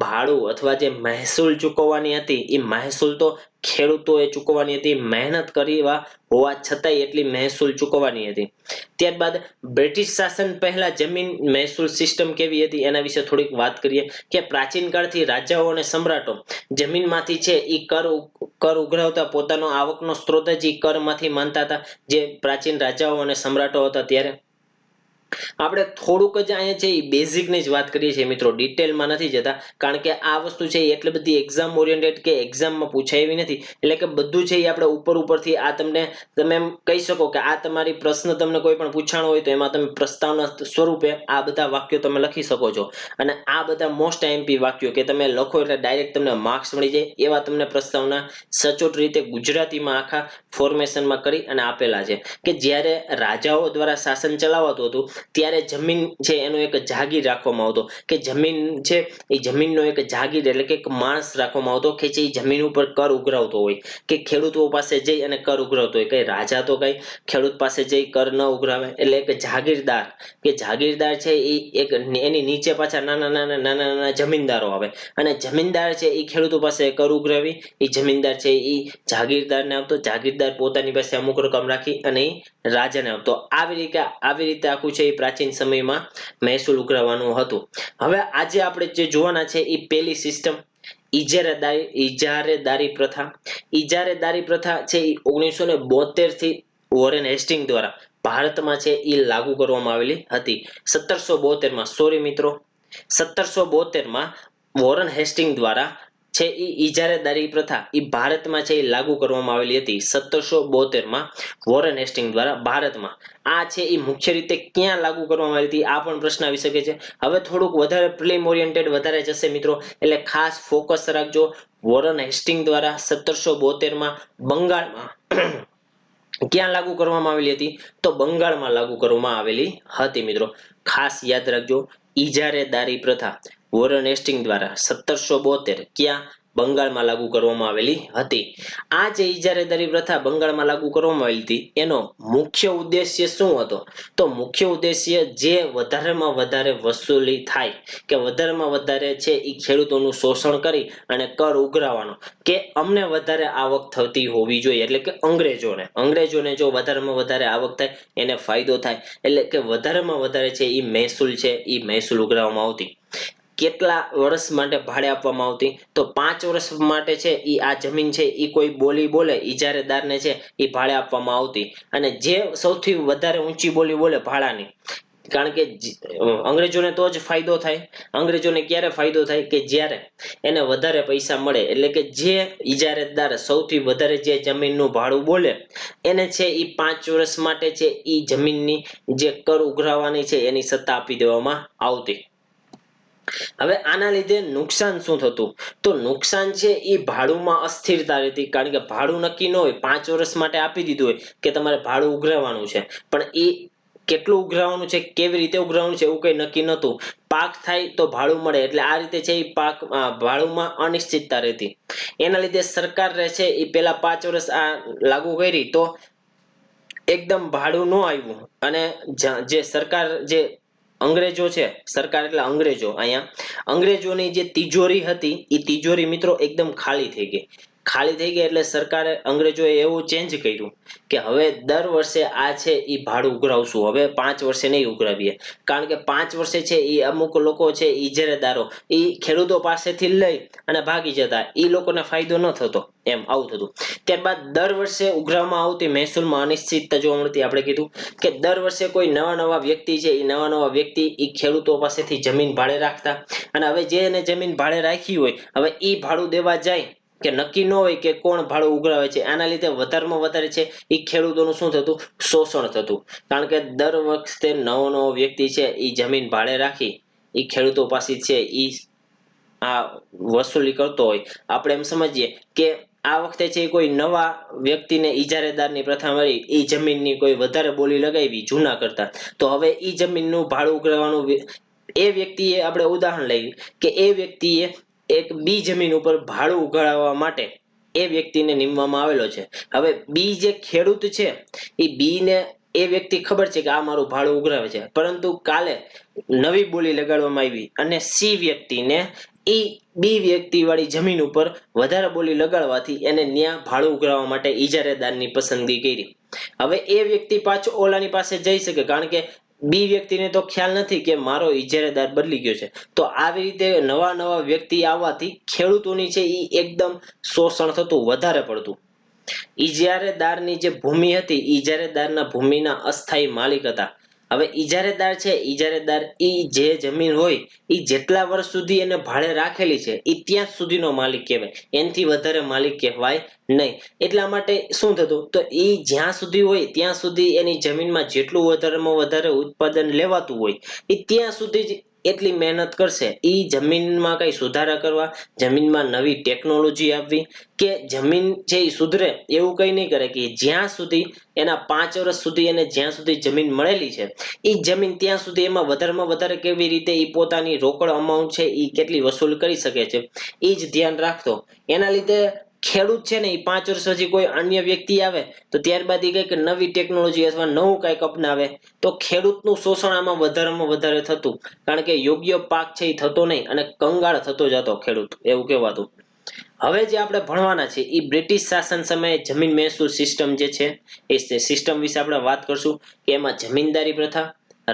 ભાડું અથવા જે મહેસૂલ ચૂકવવાની હતી એ મહેસૂલ તો ખેડૂતોએ ચૂકવવાની હતી, મહેનત કરવા હોવા છતાંય એટલી મહેસૂલ ચૂકવવાની હતી. ત્યારબાદ બ્રિટિશ શાસન પહેલા જમીન મહેસૂલ સિસ્ટમ કેવી હતી એના વિશે થોડીક વાત કરીએ. કે પ્રાચીન કાળથી રાજાઓ અને સમ્રાટો જમીનમાંથી છે એ કર ઉઘરાવતા પોતાનો આવકનો સ્ત્રોત જ એ કરમાંથી માનતા હતા. જે પ્રાચીન રાજાઓ અને સમ્રાટો હતા ત્યારે આપણે થોડુંક જ અહીંયા છે એ બેઝિકની જ વાત કરીએ છીએ મિત્રો, ડિટેલમાં નથી જતા, કારણ કે આ વસ્તુ છે એ એટલી બધી એક્ઝામ ઓરિએન્ટેડ કે એક્ઝામમાં પૂછાય એવી નથી. એટલે કે બધું છે એ આપણે ઉપરથી આ તમને તમે એમ કહી શકો કે આ તમારી પ્રશ્ન તમને કોઈ પણ પૂછાણો હોય તો એમાં તમે પ્રસ્તાવના સ્વરૂપે આ બધા વાક્યો તમે લખી શકો છો. અને આ બધા મોસ્ટ આઈએમપી વાક્યો કે તમે લખો એટલે ડાયરેક્ટ તમને માર્ક્સ મળી જાય એવા તમને પ્રસ્તાવના સચોટ રીતે ગુજરાતીમાં આખા ફોર્મેશનમાં કરી અને આપેલા છે. કે જ્યારે રાજાઓ દ્વારા શાસન ચલાવાતું હતું ત્યારે જમીન છે એનો એક જાગીર રાખવામાં આવતો, કે જમીન છે એ જમીનનો એક જાગીર એટલે કે એક માણસ રાખવામાં આવતો કે જે જમીન ઉપર કર ઉઘરાવતો હોય, કે ખેડૂતો પાસે જઈ અને કર ઉઘરાવતો હોય. કઈ રાજા તો કઈ ખેડૂત પાસે જઈ કર ન ઉઘરાવે, એટલે એક જાગીરદાર, કે જાગીરદાર છે એ એક એની નીચે પાછા નાના નાના નાના નાના જમીનદારો આવે, અને જમીનદાર છે એ ખેડૂતો પાસે કર ઉઘરાવી એ જમીનદાર છે એ જાગીરદારને આપતો, જાગીરદાર પોતાની પાસે અમુક રકમ રાખી અને એ રાજાને આપતો. આવી રીતે આખું છે એ પ્રાચીન સમયમાં મહેસૂલ ઉઘરાવવાનું હતું. હવે આજે આપણે જે જોવાના છે એ પેલી સિસ્ટમ ઇજારેદારી પ્રથા. ઇજારેદારી પ્રથા છે એ 1972 થી વોરેન હેસ્ટિંગ દ્વારા ભારતમાં છે એ લાગુ કરવામાં આવેલી હતી. 1772 માં, સોરી મિત્રો, 1772 માં વોરેન હેસ્ટિંગ દ્વારા છે એ ઇજારેદારી પ્રથા એ ભારતમાં છે એ લાગુ કરવામાં આવેલી હતી. 1772 માં વોરેન હેસ્ટિંગ દ્વારા ભારતમાં. આ છે એ મુખ્ય રીતે ક્યાં લાગુ કરવામાં આવી હતી આ પણ પ્રશ્ન આવી શકે છે. હવે થોડુંક વધારે પ્રિલિમ ઓરિએન્ટેડ વધારે જશે મિત્રો, એટલે ખાસ ફોકસ રાખજો. વોરેન હેસ્ટિંગ દ્વારા 1772 માં બંગાળમાં ક્યાં લાગુ કરવામાં આવેલી હતી? તો બંગાળમાં લાગુ કરવામાં આવેલી હતી મિત્રો. ખાસ યાદ રાખજો, ઇજારેદારી પ્રથા વોરેન હેસ્ટિંગ દ્વારા 1772 ક્યાં? બંગાળમાં લાગુ કરવામાં આવેલી હતી. આ જે ઇજારેદારી પ્રથા બંગાળમાં લાગુ કરવામાં આવેલી હતી એનો મુખ્ય ઉદ્દેશ્ય શું હતો? તો મુખ્ય ઉદ્દેશ્ય જે વધારેમાં વધારે વસૂલી થાય, કે વધારેમાં વધારે છે એ ખેડૂતોનું શોષણ કરી અને કર ઉઘરાવવાનો, કે અમને વધારે આવક થતી હોવી જોઈએ, એટલે કે અંગ્રેજોને જો વધારેમાં વધારે આવક થાય એને ફાયદો થાય, એટલે કે વધારેમાં વધારે છે એ મહેસૂલ છે એ મહેસૂલ ઉઘરાવવામાં આવતી. કેટલા વર્ષ માટે ભાડે આપવામાં આવતી? તો 5 વર્ષ માટે છે એ આ જમીન છે એ કોઈ બોલી બોલે ઇજારેદારને છે એ ભાડે આપવામાં આવતી. અને જે સૌથી વધારે ઊંચી બોલી બોલે ભાડાની, કારણ કે અંગ્રેજોને તો જ ફાયદો થાય. અંગ્રેજોને ક્યારે ફાયદો થાય? કે જ્યારે એને વધારે પૈસા મળે, એટલે કે જે ઇજારેદાર સૌથી વધારે જે જમીનનું ભાડું બોલે એને છે એ 5 વર્ષ માટે છે એ જમીનની જે કર ઉઘરાવવાની છે એની સત્તા આપી દેવામાં આવતી. હવે આના લીધે નુકસાન શું થતું? તો નુકસાન છે એ ભાડુમાં અસ્થિરતા રહેતી, કારણ કે ભાડું નક્કી ન હોય. 5 વર્ષ માટે આપી દીધું હોય કે તમારે ભાડું ઉઘરાવવાનું છે, પણ એ કેટલું ઉઘરાવવાનું છે, કેવી રીતે ઉઘરાવવાનું છે એવું કઈ નક્કી નહોતું. પાક થાય તો ભાડું મળે, એટલે આ રીતે છે એ ભાડુમાં અનિશ્ચિતતા રહેતી. એના લીધે સરકાર રહે છે એ પેલા 5 વર્ષ આ લાગુ કરી તો એકદમ ભાડું ન આવ્યું, અને જે સરકાર જે અંગ્રેજો છે, સરકાર એટલે અંગ્રેજો, અહીંયા અંગ્રેજોની જે તિજોરી હતી એ તિજોરી મિત્રો એકદમ ખાલી થઈ ગઈ. ખાલી થઈ ગઈ એટલે સરકારે, અંગ્રેજોએ એવું ચેન્જ કર્યું કે હવે દર વર્ષે આ છે એ ભાડું ઉઘરાવશું, હવે 5 વર્ષે નહીં ઉઘરાવીએ. કારણ કે 5 વર્ષે છે એ અમુક લોકો છે ઇજારેદારો એ ખેડૂતો પાસેથી લઈ અને ભાગી જતા, એ લોકોને ફાયદો ન થતો, એમ આવું થતું. ત્યારબાદ દર વર્ષે ઉઘરાવવામાં આવતી મહેસૂલમાં અનિશ્ચિતતા જોવા મળતી. આપણે કીધું કે દર વર્ષે કોઈ નવા વ્યક્તિ છે એ નવા વ્યક્તિ એ ખેડૂતો પાસેથી જમીન ભાડે રાખતા, અને હવે જે એને જમીન ભાડે રાખી હોય હવે એ ભાડું દેવા જાય કે નક્કી ન હોય કે કોણ ભાડું ઉઘરાવે છે. આના લીધે વધારેમાં વધારે છે એ ખેડૂતોનું શું થતું? શોષણ થતું. કારણ કે દર વખતે નવો વ્યક્તિ છે એ જમીન ભાડે રાખી એ ખેડૂતો પાસે છે એ આ વસૂલી કરતો હોય. આપણે એમ સમજીએ કે આ વખતે છે કોઈ નવા વ્યક્તિને ઇજારેદારની પ્રથા મળી, એ જમીનની કોઈ વધારે બોલી લગાવી જૂના કરતા, તો હવે એ જમીનનું ભાડું ઉઘરાવવાનું એ વ્યક્તિએ, આપણે ઉદાહરણ લઈએ કે એ વ્યક્તિએ એક બી જમીન ઉપર ભાડું ઉઘરાવવા માટે એ વ્યક્તિને નીમવામાં આવેલો છે. હવે બી જે ખેડૂત છે એ બી ને એ વ્યક્તિ ખબર છે કે આ મારું ભાડું ઉઘરાવે છે, પરંતુ કાલે નવી બોલી લગાડવામાં આવી અને સી વ્યક્તિને એ બી વ્યક્તિ વાળી જમીન ઉપર વધારે બોલી લગાડવાથી એને ન્યા ભાડું ઉઘરાવવા માટે ઇજારેદારની પસંદગી કરી. હવે એ વ્યક્તિ પાછો ઓલાની પાસે જઈ શકે, કારણ કે બી વ્યક્તિને તો ખ્યાલ નથી કે મારો ઇજારેદાર બદલી ગયો છે. તો આવી રીતે નવા વ્યક્તિ આવવાથી ખેડૂતોની છે એ એકદમ શોષણ થતું વધારે પડતું. ઇજારેદારની જે ભૂમિ હતી, ઇજારેદારના ભૂમિના અસ્થાયી માલિક હતા. હવે ઇજારેદાર છે, ઇજારેદાર ઈ જે જમીન હોય ઈ જેટલા વર્ષ સુધી એને ભાડે રાખેલી છે ઈ ત્યાં સુધીનો માલિક કહેવાય, એનાથી વધારે માલિક કહેવાય નહીં. એટલા માટે શું થતું તો ઈ જ્યાં સુધી હોય ત્યાં સુધી એની જમીનમાં જેટલું વધારેમાં વધારે ઉત્પાદન લેવાતું હોય એ ત્યાં સુધી જ એટલી મહેનત કરશે. ઈ જમીનમાં કઈ સુધારા કરવા, જમીનમાં નવી ટેકનોલોજી આપવી કે જમીન છે એ સુધરે એવું કઈ નહીં કરે કે જ્યાં સુધી એના 5 વર્ષ સુધી એને જ્યાં સુધી જમીન મળેલી છે એ જમીન ત્યાં સુધી એમાં વધારેમાં વધારે કેવી રીતે એ પોતાની રોકડ અમાઉન્ટ છે એ કેટલી વસૂલ કરી શકે છે એ જ ધ્યાન રાખતો. એના લીધે ખેડૂત છે ને એ 5 વર્ષ પછી કોઈ અન્ય વ્યક્તિ આવે તો ત્યારબાદ એ કંઈક નવી ટેકનોલોજી અથવા નવું કંઈક અપનાવે તો ખેડૂતનું શોષણ આમાં વધારેમાં વધારે થતું, કારણ કે યોગ્ય પાક છે એ થતો નહીં અને કંગાળ થતો જતો ખેડૂત એવું કહેવાતું. હવે જે આપણે ભણવાના છે એ બ્રિટિશ શાસન સમયે જમીન મહેસૂલ સિસ્ટમ જે છે એ સિસ્ટમ વિશે આપણે વાત કરશું કે એમાં જમીનદારી પ્રથા,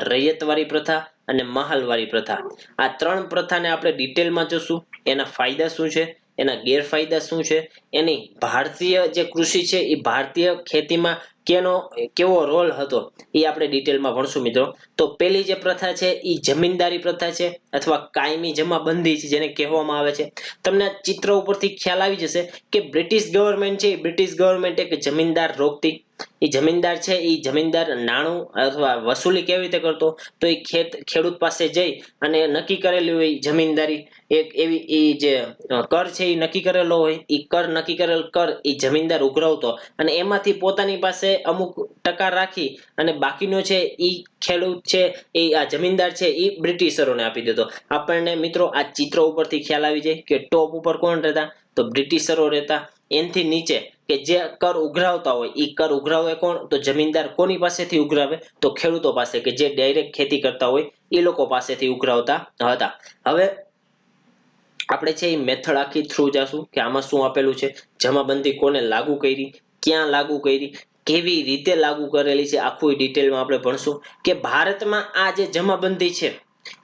રૈયતવારી પ્રથા અને મહાલવારી પ્રથા, આ 3 પ્રથાને આપણે ડિટેલમાં જોશું. એના ફાયદા શું છે, એના ગેરફાયદા શું છે, એની ભારતીય જે કૃષિ છે એ ભારતીય ખેતીમાં કેવો રોલ હતો એ આપણે ડિટેલમાં ભણશું મિત્રો. તો પહેલી જે પ્રથા છે એ જમીનદારી પ્રથા છે અથવા કાયમી જમાબંધી છે જેને કહેવામાં આવે છે. તમને આ ચિત્ર ઉપરથી ખ્યાલ આવી જશે કે બ્રિટિશ ગવર્મેન્ટ છે, બ્રિટિશ ગવર્મેન્ટ એક જમીનદાર રોકતી. એ જમીનદાર છે એ જમીનદાર નાણું અથવા વસૂલી કેવી રીતે કરતો તો એ ખેડૂત પાસે જઈ અને નક્કી કરેલી હોય જમીનદારી એક એવી એ જે કર છે એ નક્કી કરેલો હોય એ કર નક્કી કરેલ કર એ જમીનદાર ઉઘરાવતો અને એમાંથી પોતાની પાસે અમુક ટકા રાખી અને બાકીનો છે એ ખેડૂત છે એ આ જમીનદાર છે એ બ્રિટિશરોને આપી દેતો. આપણને મિત્રો આ ચિત્ર ઉપરથી ખ્યાલ આવી જાય કે ટોપ ઉપર કોણ રહેતા તો બ્રિટિશરો રહેતા. એનથી નીચે કે જે કર ઉઘરાવતા હોય એ કર ઉઘરાવે કોણ તો જમીનદાર કોની પાસેથી ઉઘરાવે તો ખેડૂતો પાસે કે જે ડાયરેક્ટ ખેતી કરતા હોય એ લોકો પાસેથી ઉઘરાવતા હતા. હવે આપણે છે એ મેથડ આખી થ્રુ જાશું કે આમાં શું આપેલું છે, જમાબંધી કોને લાગુ કરી, ક્યાં લાગુ કરી, કેવી રીતે લાગુ કરેલી છે, આખું ડિટેલમાં આપણે ભણશું. કે ભારતમાં આ જે જમાબંધી છે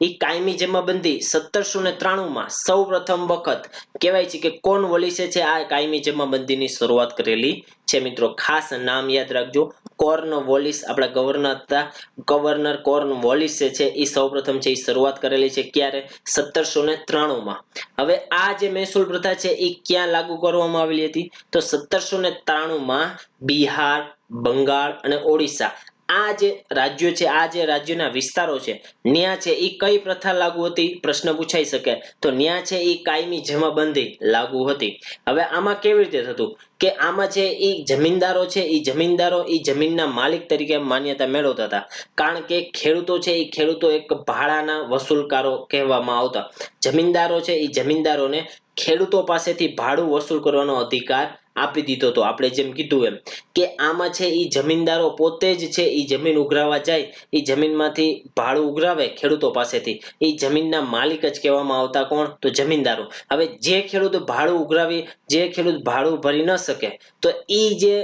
એ કાયમી જમાબંધી 1793 માં સૌ પ્રથમ વખત કહેવાય છે કે કોર્નવોલિસે છે આ કાયમી જમાબંધીની શરૂઆત કરેલી છે મિત્રો. ખાસ નામ યાદ રાખજો, કોર્નવોલિસ આપણા ગવર્નર હતા, ગવર્નર કોર્નવોલિસ છે એ સૌપ્રથમ છે એ શરૂઆત કરેલી છે ક્યારે 1793માં. હવે આ જે મહેસૂલ પ્રથા છે એ ક્યાં લાગુ કરવામાં આવેલી હતી તો 1793માં બિહાર, બંગાળ અને ઓડિશા આ જે રાજ્યો છે, આ જે રાજ્યના વિસ્તારો છે ન્યા છે એ કઈ પ્રથા લાગુ હતી પ્રશ્ન પૂછાઈ શકે તો ન્યા છે એ કાયમી જમાબંધી લાગુ હતી. હવે આમાં કેવી રીતે થતું કે આમાં છે એ જમીનદારો છે એ જમીનદારો એ જમીનના માલિક તરીકે માન્યતા મેળવતા હતા, કારણ કે ખેડૂતો છે એ ખેડૂતો એક ભાડાના વસૂલકારો કહેવામાં આવતા. જમીનદારો છે એ જમીનદારોને ખેડૂતો પાસેથી ભાડું વસૂલ કરવાનો અધિકાર આપી દીધો હતો. આપણે જેમ કીધું એમ કે આમાં છે એ જમીનદારો પોતે જ છે એ જમીન ઉઘરાવા જાય, એ જમીનમાંથી ભાડું ઉઘરાવે ખેડૂતો પાસેથી, એ જમીનના માલિક જ કહેવામાં આવતા કોણ તો જમીનદારો. હવે જે ખેડૂત ભાડું ઉઘરાવી, જે ખેડૂત ભાડું ભરી ન શકે તો એ જે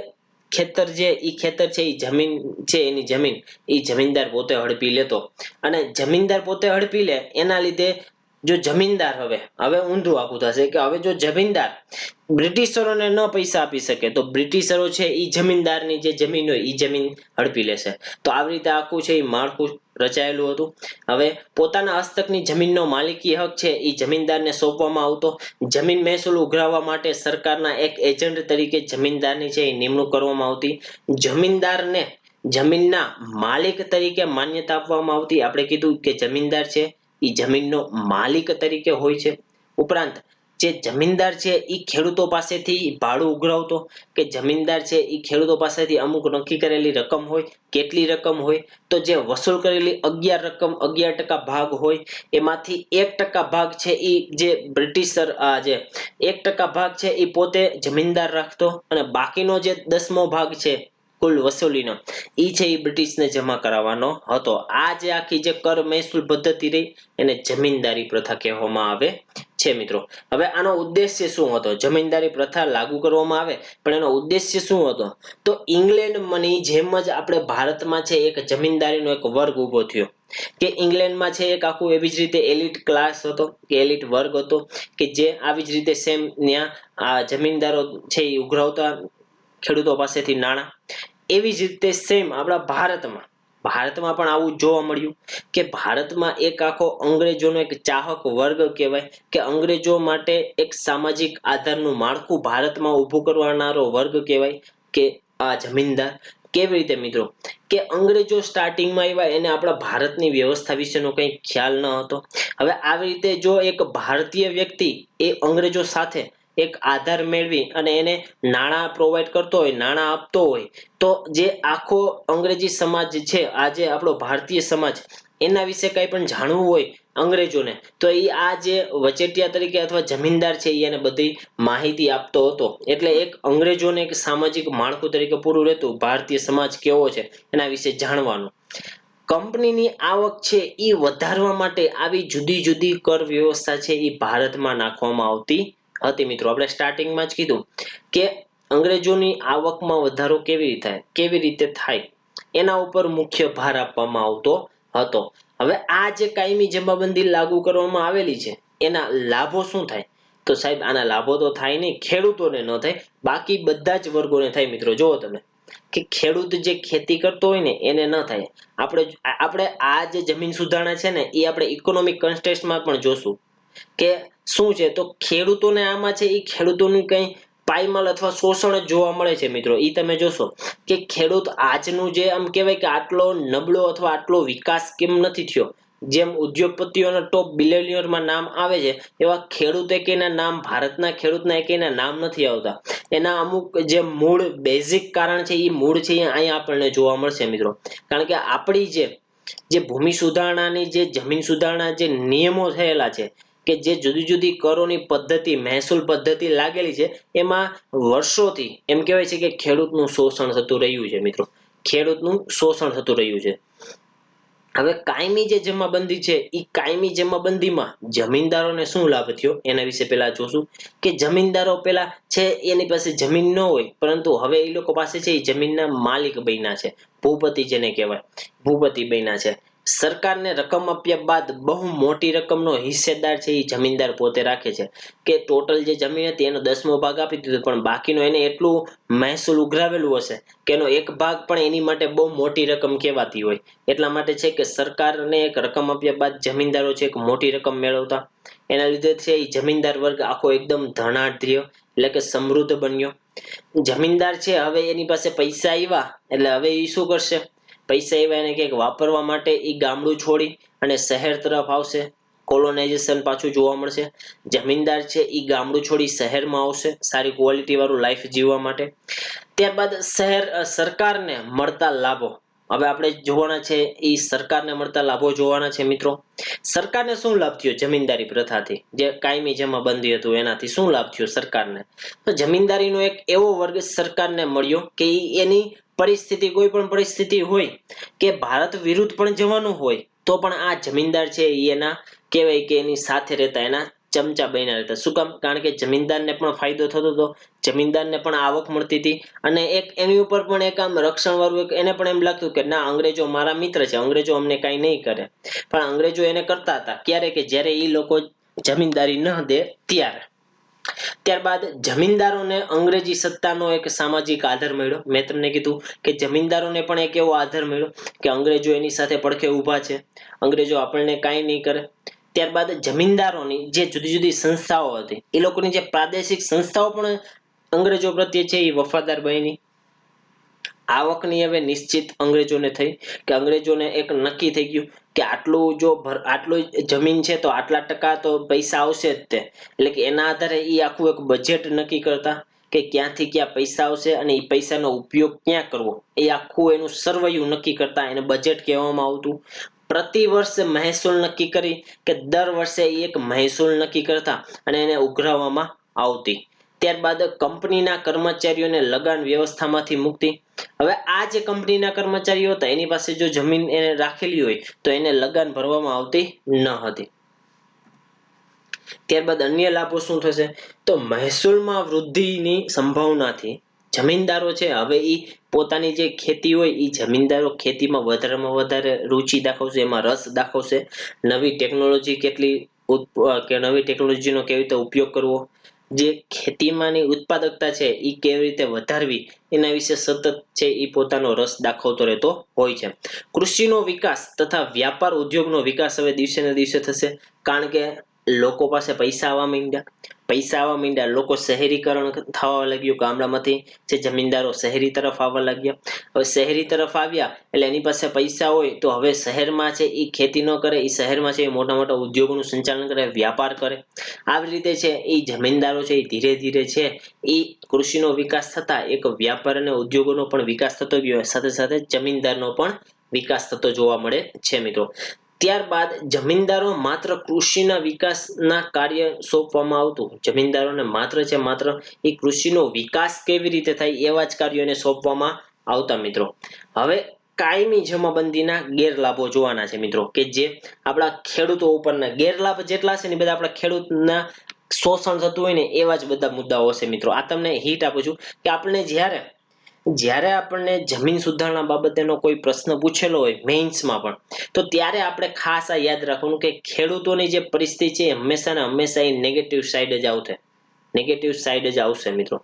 ખેતર છે એ ખેતર છે એ જમીન છે એની જમીન એ જમીનદાર પોતે હડપી લેતો. અને જમીનદાર પોતે હડપી લે એના લીધે જો જમીનદાર હવે હવે ઊંધું આખું થશે કે હવે જો જમીનદાર બ્રિટિશરોને ન પૈસા આપી શકે તો બ્રિટિશરો છે એ જમીનદારની જે જમીન હોય એ જમીન હડપી લેશે. તો આવી રીતે આખું છે એ માળખું રચાયેલું હતું. હવે પોતાના હસ્તકની જમીનનો માલિકી હક છે એ જમીનદારને સોંપવામાં આવતો. જમીન મહેસૂલ ઉઘરાવવા માટે સરકારના એક એજન્ટ તરીકે જમીનદારની છે એ નિમણૂક કરવામાં આવતી. જમીનદારને જમીનના માલિક તરીકે માન્યતા આપવામાં આવતી. આપણે કીધું કે જમીનદાર છે એ જમીનનો માલિક તરીકે હોય છે. ઉપરાંત જે જમીનદાર છે એ ખેડૂતો પાસેથી ભાડું ઉઘરાવતો કે જમીનદાર છે એ ખેડૂતો પાસેથી અમુક નક્કી કરેલી રકમ હોય, કેટલી રકમ હોય તો જે વસૂલ કરેલી 11% ભાગ હોય એમાંથી 1% ભાગ છે એ જે બ્રિટિશર જે 1% ભાગ છે એ પોતે જમીનદાર રાખતો અને બાકીનો જે 10મો ભાગ છે કુલ વસૂલીનો એ છે એ બ્રિટિશને જમા કરાવવાનો હતો. આ જે આખી જે કર મહેસૂલ પદ્ધતિ રહી એને જમીનદારી પ્રથા કહેવામાં આવે છે મિત્રો. હવે આનો ઉદ્દેશ્ય શું હતો, જમીનદારી પ્રથા લાગુ કરવામાં આવે પણ એનો ઉદ્દેશ્ય શું હતો તો ઇંગ્લેન્ડની જેમ જ આપણે ભારતમાં છે એક જમીનદારીનો એક વર્ગ ઊભો થયો કે ઇંગ્લેન્ડમાં છે એક આખું એવી જ રીતે એલિટ ક્લાસ હતો કે એલિટ વર્ગ હતો કે જે આવી જ રીતે સેમ ત્યાં આ જમીનદારો છે એ ઉઘરાવતા ખેડૂતો પાસેથી નાણાં. એવી જ રીતે સેમ આપણા ભારતમાં ભારતમાં પણ આવું જોવા મળ્યું કે ભારતમાં એક આખો અંગ્રેજોનો એક ચાહક વર્ગ કહેવાય કે અંગ્રેજો માટે એક સામાજિક આધારનું માળખું ભારતમાં ઊભું કરવાનારો વર્ગ કહેવાય કે આ જમીનદાર. કેવી રીતે મિત્રો કે અંગ્રેજો સ્ટાર્ટિંગમાં આવ્યા એને આપણા ભારતની વ્યવસ્થા વિશેનો કંઈ ખ્યાલ ન હતો. હવે આવી રીતે જો એક ભારતીય વ્યક્તિ એ અંગ્રેજો સાથે એક આધાર મેળવી અને એને નાણાં પ્રોવાઈડ કરતો હોય, નાણાં આપતો હોય, તો જે આખો અંગ્રેજી સમાજ છે, આજે આપણો ભારતીય સમાજ, એના વિશે કંઈ પણ જાણવું હોય અંગ્રેજોને, તો એ આ જે વચેટિયા તરીકે અથવા જમીનદાર છે એને બધી માહિતી આપતો હતો. એટલે એક અંગ્રેજોને એક સામાજિક માળખું તરીકે પૂરું રહેતું ભારતીય સમાજ કેવો છે એના વિશે જાણવાનું. કંપનીની આવક છે એ વધારવા માટે આવી જુદી જુદી કર વ્યવસ્થા છે એ ભારતમાં નાખવામાં આવતી હતી. મિત્રો આપણે સ્ટાર્ટિંગમાં જ કીધું કે અંગ્રેજોની આવકમાં વધારો કેવી રીતે થાય એના ઉપર મુખ્ય ભાર આપવામાં આવતો હતો. હવે આ જે કાયમી જમાબંધી લાગુ કરવામાં આવેલી છે એના લાભો શું થાય? તો સાહેબ આના લાભો તો થાય નહીં, ખેડૂતોને ન થાય, બાકી બધા જ વર્ગોને થાય. મિત્રો જુઓ તમે કે ખેડૂત જે ખેતી કરતો હોય ને એને ન થાય. આપણે આ જે જમીન સુધારણા છે ને એ આપણે ઇકોનોમિક કન્ટેક્સ્ટમાં પણ જોશું કે શું છે. તો ખેડૂતોને આમાં છે એ ખેડૂતોનું કંઈ પાયમાલ અથવા શોષણ જ જોવા મળે છે. મિત્રો એ તમે જોશો કે ખેડૂત આજનું જે આમ કહેવાય કે આટલો નબળો અથવા આટલો વિકાસ કેમ નથી થયો, જેમ ઉદ્યોગપતિઓના ટોપ બિલિયનિયરમાં નામ આવે છે એવા ખેડૂત એકેયના નામ, ભારતના ખેડૂતના એકેયના નામ નથી આવતા. એના અમુક જે મૂળ બેઝિક કારણ છે એ મૂળ છે એ અહીંયા આપણને જોવા મળશે મિત્રો. કારણ કે આપણી જે ભૂમિ સુધારણાની જે જમીન સુધારણા જે નિયમો થયેલા છે કે જે જુદી જુદી કરોની પદ્ધતિ, મહેસૂલ પદ્ધતિ લાગેલી છે, એમાં વર્ષોથી એમ કહેવાય છે કે ખેડૂતનું શોષણ થતું રહ્યું છે. મિત્રો ખેડૂતનું શોષણ થતું રહ્યું છે. હવે કાયમી જે જમાબંધી છે એ કાયમી જમાબંધીમાં જમીનદારોને શું લાભ થયો એના વિશે પહેલા જોશું કે જમીનદારો પહેલા છે એની પાસે જમીન ન હોય, પરંતુ હવે એ લોકો પાસે છે એ જમીનના માલિક બન્યા છે, ભૂપતિ જેને કહેવાય, ભૂપતિ બન્યા છે. સરકારને રકમ આપ્યા બાદ બહુ મોટી રકમનો હિસ્સેદાર છે એ જમીનદાર પોતે રાખે છે કે ટોટલ જે જમીન હતી એનો 10મો ભાગ આપી દીધો, પણ બાકીનો એને એટલું મહેસૂલ ઉઘરાવેલું હશે કે એનો એક ભાગ પણ એની માટે બહુ મોટી રકમ કહેવાતી હોય. એટલા માટે છે કે સરકારને એક રકમ આપ્યા બાદ જમીનદારો છે એક મોટી રકમ મેળવતા. એના લીધે છે એ જમીનદાર વર્ગ આખો એકદમ ધનાઢ્ય એટલે કે સમૃદ્ધ બન્યો. જમીનદાર છે હવે એની પાસે પૈસા આવ્યા એટલે હવે એ શું કરશે? પૈસા આવ્યા એને કંઈક વાપરવા માટે એ ગામડું છોડી અને શહેર તરફ આવશે. કોલોનાઇઝેશન પાછું જોવા મળશે. જમીનદાર છે એ ગામડું છોડી શહેરમાં આવશે સારી ક્વોલિટી વાળું લાઈફ જીવવા માટે. ત્યારબાદ સરકારને મળતા લાભો હવે આપણે જોવાના છે. એ સરકારને મળતા લાભો જોવાના છે. મિત્રો સરકારને શું લાભ થયો જમીનદારી પ્રથાથી, જે કાયમી જમાબંધી હતું એનાથી શું લાભ થયો સરકારને? તો જમીનદારીનો એક એવો વર્ગ સરકારને મળ્યો કે એની પરિસ્થિતિ, કોઈ પણ પરિસ્થિતિ હોય કે ભારત વિરુદ્ધ પણ જવાનું હોય તો પણ આ જમીનદાર છે એના કહેવાય કે એની સાથે રહેતા, એના ચમચા બન્યા રહેતા. શું કામ? કારણ કે જમીનદારને પણ ફાયદો થતો હતો, જમીનદારને પણ આવક મળતી હતી અને એક એની ઉપર પણ એક આમ રક્ષણ વાળું એને પણ એમ લાગતું કે ના, અંગ્રેજો મારા મિત્ર છે, અંગ્રેજો અમને કાંઈ નહીં કરે. પણ અંગ્રેજો એને કરતા હતા ક્યારે? કે જ્યારે એ લોકો જમીનદારી ન દે ત્યારે. ત્યારબાદ જમીનદારોને અંગ્રેજી સત્તાનો એક સામાજિક આધાર મળ્યો. મેં તમને કીધું કે જમીનદારોને પણ એક એવો આધાર મળ્યો કે અંગ્રેજો એની સાથે પડખે ઊભા છે, અંગ્રેજો આપણને કાંઈ નહીં કરે. ત્યારબાદ જમીનદારોની જે જુદી જુદી સંસ્થાઓ હતી એ લોકોની જે પ્રાદેશિક સંસ્થાઓ પણ અંગ્રેજો પ્રત્યે છે એ વફાદાર બની. આવકની હવે નિશ્ચિત અંગ્રેજોને થઈ કે અંગ્રેજોને એક નક્કી થઈ ગયું કે આટલું જમીન છે તો આટલા ટકા તો પૈસા આવશે જ તે. એટલે કે એના આધારે એ આખું એક બજેટ નક્કી કરતા કે ક્યાંથી ક્યાં પૈસા આવશે અને એ પૈસાનો ઉપયોગ ક્યાં કરવો, એ આખું એનું સરવૈયું નક્કી કરતા. એને બજેટ કહેવામાં આવતું. પ્રતિ વર્ષે મહેસૂલ નક્કી કરી કે દર વર્ષે એક મહેસૂલ નક્કી કરતા અને એને ઉઘરાવવામાં આવતી. ત્યારબાદ કંપનીના કર્મચારીઓને લગાન વ્યવસ્થામાંથી મુક્તિ. હવે આ જે કંપનીના કર્મચારીઓ હતા એની પાસે જો જમીન એને રાખેલી હોય તો એને લગાન ભરવામાં આવતી ન હતી. ત્યારબાદ અન્ય લાભો શું થશે? તો મહેસૂલમાં વૃદ્ધિની સંભાવનાથી જમીનદારો છે હવે એ પોતાની જે ખેતી હોય એ જમીનદારો ખેતીમાં વધારેમાં વધારે રુચિ દાખવશે, એમાં રસ દાખવશે. નવી ટેકનોલોજી નવી ટેકનોલોજીનો કેવી રીતે ઉપયોગ કરવો, જે ખેતીમાંની ઉત્પાદકતા છે એ કેવી રીતે વધારવી એના વિશે સતત છે એ પોતાનો રસ દાખવતો રહેતો હોય છે. કૃષિનો વિકાસ તથા વ્યાપાર ઉદ્યોગનો વિકાસ હવે દિવસે ને દિવસે થશે, કારણ કે લોકો પાસે પૈસા આવવા માંડ્યા, લોકો શહેરીકરણ થવા લાગ્યું, ગામડામાંથી જે જમીનદારો શહેરી તરફ આવવા લાગ્યા. હવે શહેરી તરફ આવ્યા એટલે એની પાસે પૈસા હોય તો હવે શહેરમાં છે એ ખેતી ન કરે, એ શહેરમાં છે એ મોટા મોટા ઉદ્યોગોનું સંચાલન કરે, વ્યાપાર કરે. આવી રીતે છે એ જમીનદારો છે એ ધીરે ધીરે છે એ કૃષિનો વિકાસ થતા એક વ્યાપાર અને ઉદ્યોગોનો પણ વિકાસ થતો ગયો, સાથે સાથે જમીનદારનો પણ વિકાસ થતો જોવા મળે છે મિત્રો. ત્યારબાદ જમીનદારો માત્ર કૃષિના વિકાસના કાર્ય સોંપવામાં આવતું, જમીનદારોને માત્ર એ કૃષિનો વિકાસ કેવી રીતે થાય એવા જ કાર્યોને સોંપવામાં આવતા મિત્રો. હવે કાયમી જમાબંધીના ગેરલાભો જોવાના છે મિત્રો, કે જે આપણા ખેડૂતો ઉપરના ગેરલાભ જેટલા છે ને બધા આપણા ખેડૂતના શોષણ થતું હોય ને એવા જ બધા મુદ્દાઓ છે મિત્રો. આ તમને હિન્ટ આપું છું કે આપણે જ્યારે આપણને જમીન સુધારણા બાબતેનો કોઈ પ્રશ્ન પૂછેલો હોય મેઇન્સમાં પણ, તો ત્યારે આપણે ખાસ આ યાદ રાખવાનું કે ખેડૂતોની જે પરિસ્થિતિ છે હંમેશા ને હંમેશા એ નેગેટિવ સાઈડ જ આવશે, નેગેટિવ સાઈડ જ આવશે મિત્રો.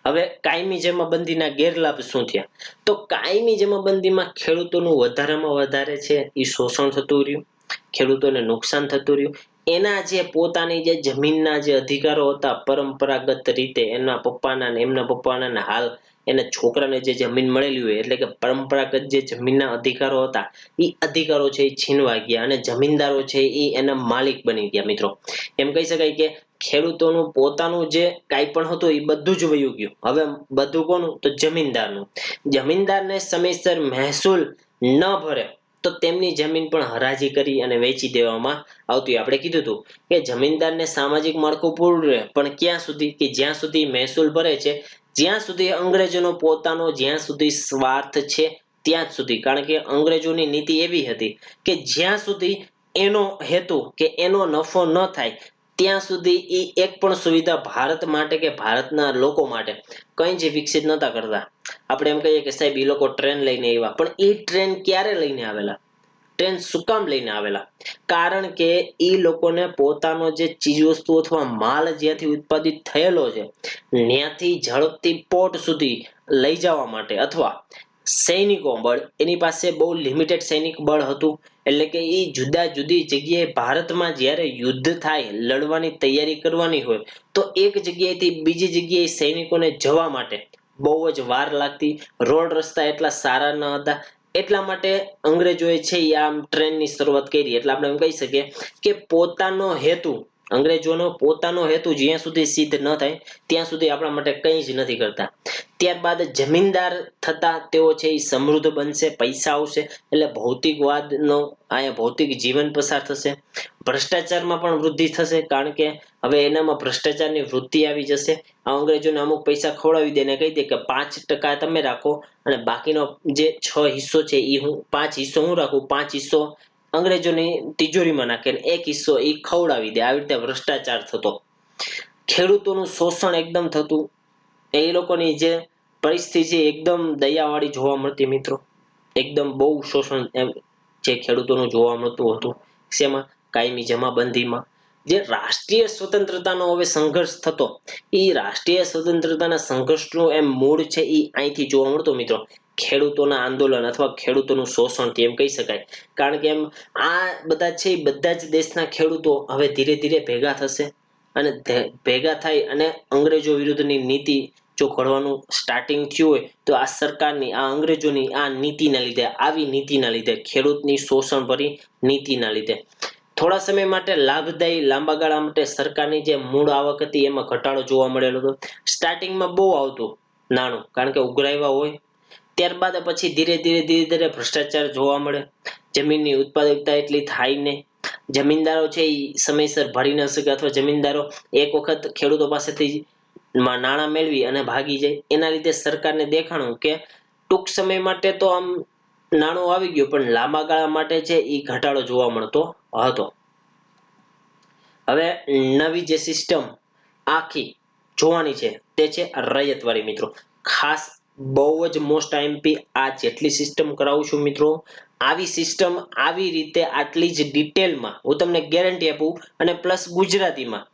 હવે કાયમી જમાબંધીના ગેરલાભ શું થયા? તો કાયમી જમાબંધીમાં ખેડૂતોનું વધારેમાં વધારે છે એ શોષણ થતું રહ્યું, ખેડૂતોને નુકસાન થતું રહ્યું. એના જે પોતાની જે જમીનના જે અધિકારો હતા પરંપરાગત રીતે એમના પપ્પાના હાલ એના છોકરાને જે જમીન મળેલી હોય, એટલે કે પરંપરાગત જે જમીનના અધિકારો હતા એ અધિકારો છે એ છીનવા ગયા અને જમીનદારો છે એ એના માલિક બની ગયા મિત્રો. એમ કહી શકાય કે ખેડૂતોનું પોતાનું જે કાંઈ પણ હતું એ બધું જ વયું ગયું. હવે બધું કોનું? તો જમીનદારનું. જમીનદારને સમયસર મહેસૂલ ન ભરે તો તેમની જમીન પણ હરાજી કરી અને વેચી દેવામાં આવતી. આપણે કીધું હતું કે જમીનદારને સામાજિક માળખું પૂરું રહે, પણ ક્યાં સુધી? કે જ્યાં સુધી મહેસૂલ ભરે છે, જ્યાં સુધી અંગ્રેજોનો પોતાનો જ્યાં સુધી સ્વાર્થ છે ત્યાં જ સુધી. કારણ કે અંગ્રેજોની નીતિ એવી હતી કે જ્યાં સુધી એનો હેતુ કે એનો નફો ન થાય ત્યાં સુધી એ એક પણ સુવિધા ભારત માટે કે ભારતના લોકો માટે કંઈ જ વિકસિત નહોતા કરતા. આપણે એમ કહીએ કે સાહેબ એ લોકો ટ્રેન લઈને આવ્યા, પણ એ ટ્રેન ક્યારે લઈને આવેલા? ટ્રેન શું કામ લઈને આવેલા? કારણ કે એ લોકોને પોતાનો જે ચીજવસ્તુ અથવા માલ જ્યાંથી ઉત્પાદિત થયેલો છે ત્યાંથી ઝડપથી પોર્ટ સુધી લઈ જવા માટે, અથવા સૈનિકો બળ, એની પાસે બહુ લિમિટેડ સૈનિક બળ હતું. એટલે કે એ જુદી જગ્યાએ ભારતમાં જ્યારે યુદ્ધ થાય, લડવાની તૈયારી કરવાની હોય, તો એક જગ્યાએથી બીજી જગ્યાએ સૈનિકોને જવા માટે બહુ જ વાર લાગતી. રોડ રસ્તા એટલા સારા ન હતા, એટલા માટે અંગ્રેજોએ છે એ આમ ટ્રેનની શરૂઆત કરી. એટલે આપણે એમ કહી શકીએ કે પોતાનો હેતુ, અંગ્રેજોનો પોતાનો હેતુ જ્યાં સુધી સિદ્ધ ન થાય ત્યાં સુધી આપણા માટે કંઈ જ નથી કરતા. ત્યારબાદ જમીનદાર થતા તેઓ છે એ સમૃદ્ધ બનશે, પૈસા આવશે એટલે ભૌતિકવાદનો અહીંયા ભૌતિક જીવન પસાર થશે. ભ્રષ્ટાચારમાં પણ વૃદ્ધિ થશે, કારણ કે હવે એનામાં ભ્રષ્ટાચારની વૃત્તિ આવી જશે. આ અંગ્રેજોને અમુક પૈસા ખવડાવી દે ને કહી દે કે 5% તમે રાખો અને બાકીનો જે 6 હિસ્સો છે એ 5 હિસ્સો હું રાખું, 5 હિસ્સો અંગ્રેજોની તિજોરીમાં નાખે ને 1 હિસ્સો એ ખવડાવી દે. આવી રીતે ભ્રષ્ટાચાર થતો, ખેડૂતોનું શોષણ એકદમ થતું. એ લોકોની જે પરિસ્થિતિ એકદમ દયાવાળી જોવા મળતી મિત્રો. એકદમ બહુ શોષણ જે ખેડૂતોનું જોવા મળતું હતું. શેમાં? કાયમી જમાબંધીમાં. જે રાષ્ટ્રીય સ્વતંત્રતાનો હવે સંઘર્ષ થતો, એ રાષ્ટ્રીય સ્વતંત્રતાના સંઘર્ષનું એમ મૂળ છે એ અહીંથી જોવા મળતો મિત્રો. ખેડૂતોના આંદોલન અથવા ખેડૂતોનું શોષણ એમ કહી શકાય. કારણ કે એમ આ બધા છે એ બધા જ દેશના ખેડૂતો હવે ધીરે ધીરે ભેગા થશે અને ભેગા થઈ અને અંગ્રેજો વિરુદ્ધની નીતિ જો ઘડવાનું સ્ટાર્ટિંગ થયું હોય તો આ સરકારની, આ અંગ્રેજોની આ નીતિના લીધે, આવી નીતિના લીધે, ખેડૂતની શોષણ ભરી નીતિના લીધે થોડા સમય માટે લાભદાયી, લાંબા ગાળા માટે સરકારની જે મૂળ આવક હતી એમાં ઘટાડો જોવા મળેલો હતો. સ્ટાર્ટિંગમાં બહુ આવતું નાણું, કારણ કે ઉઘરાવ્યા હોય. ત્યારબાદ પછી ધીરે ધીરે ભ્રષ્ટાચાર જોવા મળે, જમીનની ઉત્પાદકતા એટલી થાય નહીં, જમીનદારો છે એ સમયસર ભરી ન શકે, અથવા જમીનદારો એક વખત ખેડૂતો પાસેથી નાણાં મેળવી અને ભાગી જાય. એના લીધે સરકારને દેખાણું કે ટૂંક સમય માટે તો આમ નાણું આવી ગયું, પણ લાંબા ગાળા માટે છે એ ઘટાડો જોવા મળતો હતો. હવે નવી જે સિસ્ટમ આખી જોવાની છે તે છે રૈયતવાળી મિત્રો. ખાસ બહુ જ મોસ્ટ આઈએમપી આ જેટલી સિસ્ટમ કરાવું છું મિત્રો, આવી સિસ્ટમ આવી રીતે આટલી જ ડિટેલમાં હું તમને ગેરંટી આપું, અને પ્લસ ગુજરાતીમાં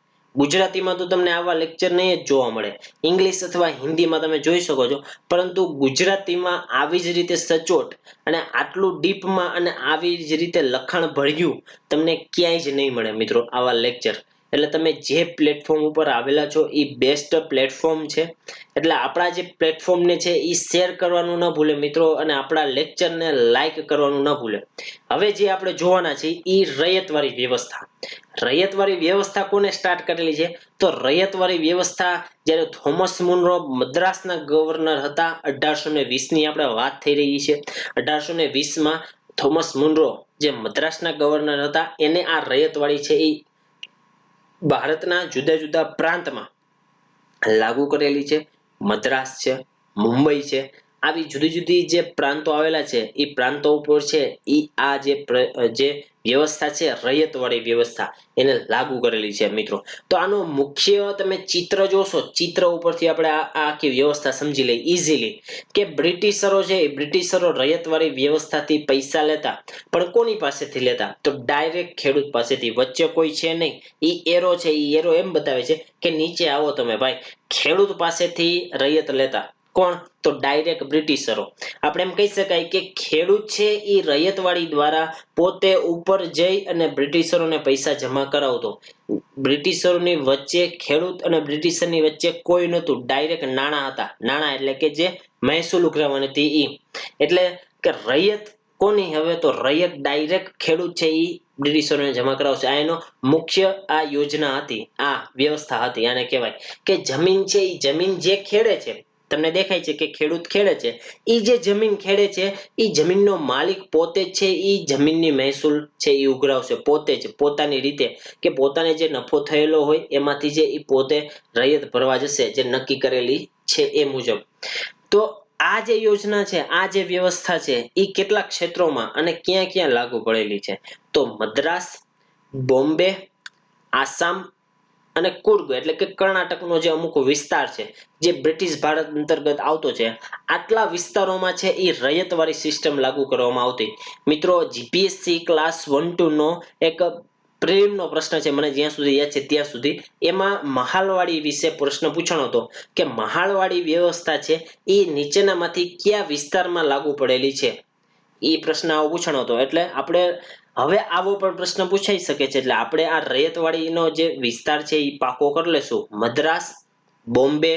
ગુજરાતીમાં તો તમને આવા લેક્ચર નહીં જ જોવા મળે, ઇંગ્લિશ અથવા હિન્દીમાં તમે જોઈ શકો છો, પરંતુ ગુજરાતીમાં આવી જ રીતે સચોટ અને આટલું ડીપમાં અને આવી જ રીતે લખાણ ભર્યું તમને ક્યાંય જ નહીં મળે મિત્રો આવા લેક્ચર. એટલે તમે જે પ્લેટફોર્મ ઉપર આવેલા છો એ બેસ્ટ પ્લેટફોર્મ છે. એટલે આપણા જે પ્લેટફોર્મને છે એ શેર કરવાનું ન ભૂલે મિત્રો, અને આપણા લેક્ચરને લાઈક કરવાનું ન ભૂલે. હવે જે આપણે જોવાના છે એ રૈયતવાળી વ્યવસ્થા. રૈયતવાળી વ્યવસ્થા કોને સ્ટાર્ટ કરેલી છે? તો રૈયતવાળી વ્યવસ્થા જ્યારે થોમસ મુનરો મદ્રાસના ગવર્નર હતા, 1820 ની આપણે વાત થઈ રહી છે. 1820માં થોમસ મુનરો જે મદ્રાસના ગવર્નર હતા એને આ રૈયતવાળી છે એ ભારતના જુદા જુદા પ્રાંતમાં લાગુ કરેલી છે. મદ્રાસ છે, મુંબઈ છે, આવી જુદી જુદી જે પ્રાંતો આવેલા છે એ પ્રાંતો ઉપર છે એ આ જે વ્યવસ્થા છે રૈયતવાળી વ્યવસ્થા એને લાગુ કરેલી છે મિત્રો. તો આનો મુખ્ય તમે ચિત્ર જોશો, ચિત્ર ઉપરથી આપણે આ આખી વ્યવસ્થા સમજી લઈએ ઇઝીલી કે બ્રિટિશરો છે એ બ્રિટિશરો રૈયતવાળી વ્યવસ્થાથી પૈસા લેતા, પણ કોની પાસેથી લેતા? તો ડાયરેક્ટ ખેડૂત પાસેથી. વચ્ચે કોઈ છે નહીં. ઈ એરો છે, ઈ એરો એમ બતાવે છે કે નીચે આવો તમે ભાઈ, ખેડૂત પાસેથી રૈયત લેતા. કોણ? તો ડાયરેક્ટ બ્રિટિશરો. આપણે એમ કહી શકાય કે ખેડૂત છે એ રૈયતવાળી દ્વારા પોતે ઉપર જઈ અને બ્રિટિશરોને પૈસા જમા કરાવતો. બ્રિટિશરોની વચ્ચે ખેડૂત અને બ્રિટિશરની વચ્ચે કોઈ નહોતું, ડાયરેક્ટ નાણાં હતા. નાણાં એટલે કે જે મહેસૂલ ઉઘરાવવાની હતી ઈ. એટલે કે રૈયત કોની? હવે તો રૈયત ડાયરેક્ટ ખેડૂત છે ઈ બ્રિટિશરોને જમા કરાવશે. આ એનો મુખ્ય આ યોજના હતી, આ વ્યવસ્થા હતી. આને કહેવાય કે જમીન છે એ જમીન જે ખેડે છે, તમને દેખાય છે કે ખેડૂત ખેડે છે, ઈ જે જમીન ખેડે છે ઈ જમીનનો માલિક પોતે જ છે. ઈ જમીનની મહેસૂલ છે એ ઉઘરાવશે પોતે જ, પોતાની રીતે, કે પોતાને જે નફો થયેલો હોય એમાંથી જે ઈ પોતે રૈયત ભરવા જશે જે નક્કી કરેલી છે એ મુજબ. તો આ જે યોજના છે, આ જે વ્યવસ્થા છે એ કેટલાક ક્ષેત્રોમાં અને ક્યાં ક્યાં લાગુ પડેલી છે? તો મદ્રાસ, બોમ્બે, આસામ અને કુર્ગ એટલે કે કર્ણાટકનો જે અમુક વિસ્તાર છે જે બ્રિટિશ ભારત અંતર્ગત આવતો છે, આટલા વિસ્તારોમાં છે એ રૈયતવાળી સિસ્ટમ લાગુ કરવામાં આવતી. મિત્રો જીપીએસસી ક્લાસ 1-2 નો એક પ્રિલિમનો પ્રશ્ન છે, મને જ્યાં સુધી યાદ છે ત્યાં સુધી, એમાં મહાલવાડી વિશે પ્રશ્ન પૂછાણો હતો કે મહાલવાડી વ્યવસ્થા છે એ નીચેનામાંથી કયા વિસ્તારમાં લાગુ પડેલી છે? એ પ્રશ્ન આવો પૂછાણો હતો. એટલે આપણે હવે આવો પણ પ્રશ્ન પૂછાઈ શકે છે. એટલે આપણે આ રૈયતવાડીનો જે વિસ્તાર છે એ પાકો કરી લેશું. મદ્રાસ, બોમ્બે,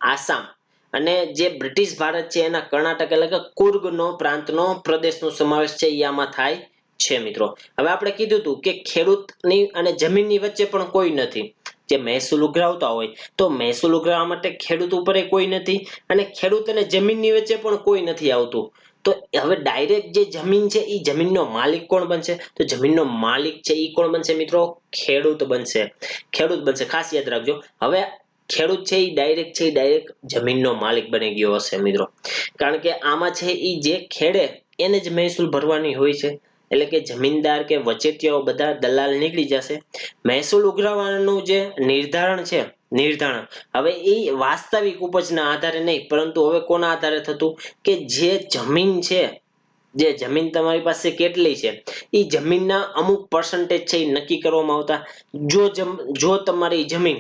આસામ અને જે બ્રિટિશ ભારત છે એના કર્ણાટક એટલે કે કુર્ગનો પ્રાંતનો પ્રદેશનો સમાવેશ છે એ આમાં થાય છે મિત્રો. હવે આપણે કીધું હતું કે ખેડૂતની અને જમીનની વચ્ચે પણ કોઈ નથી. જે મહેસૂલ ઉઘરાવતા હોય તો મહેસૂલ ઉઘરાવવા માટે ખેડૂત ઉપર કોઈ નથી, અને ખેડૂત અને જમીનની વચ્ચે પણ કોઈ નથી આવતું. તો હવે ડાયરેક્ટ જે જમીન છે એ જમીનનો માલિક કોણ બનશે? તો જમીનનો માલિક છે એ કોણ બનશે મિત્રો? ખેડૂત બનશે. ખેડૂત બનશે, ખાસ યાદ રાખજો. હવે ખેડૂત છે એ ડાયરેક્ટ જમીનનો માલિક બની ગયો હશે મિત્રો. કારણ કે આમાં છે એ જે ખેડે એને જ મહેસૂલ ભરવાની હોય છે. એટલે કે જમીનદાર કે વચેટિયાઓ બધા દલાલ નીકળી જશે. મહેસૂલ ઉઘરાવવાનું જે નિર્ધારણ છે, નિર્ધારણ હવે એ વાસ્તવિક ઉપજના આધારે નહીં, પરંતુ હવે કોના આધારે થતું? કે જે જમીન છે, જે જમીન તમારી પાસે કેટલી છે એ જમીનના અમુક પર્સન્ટેજ છે એ નક્કી કરવામાં આવતા. જો તમારી જમીન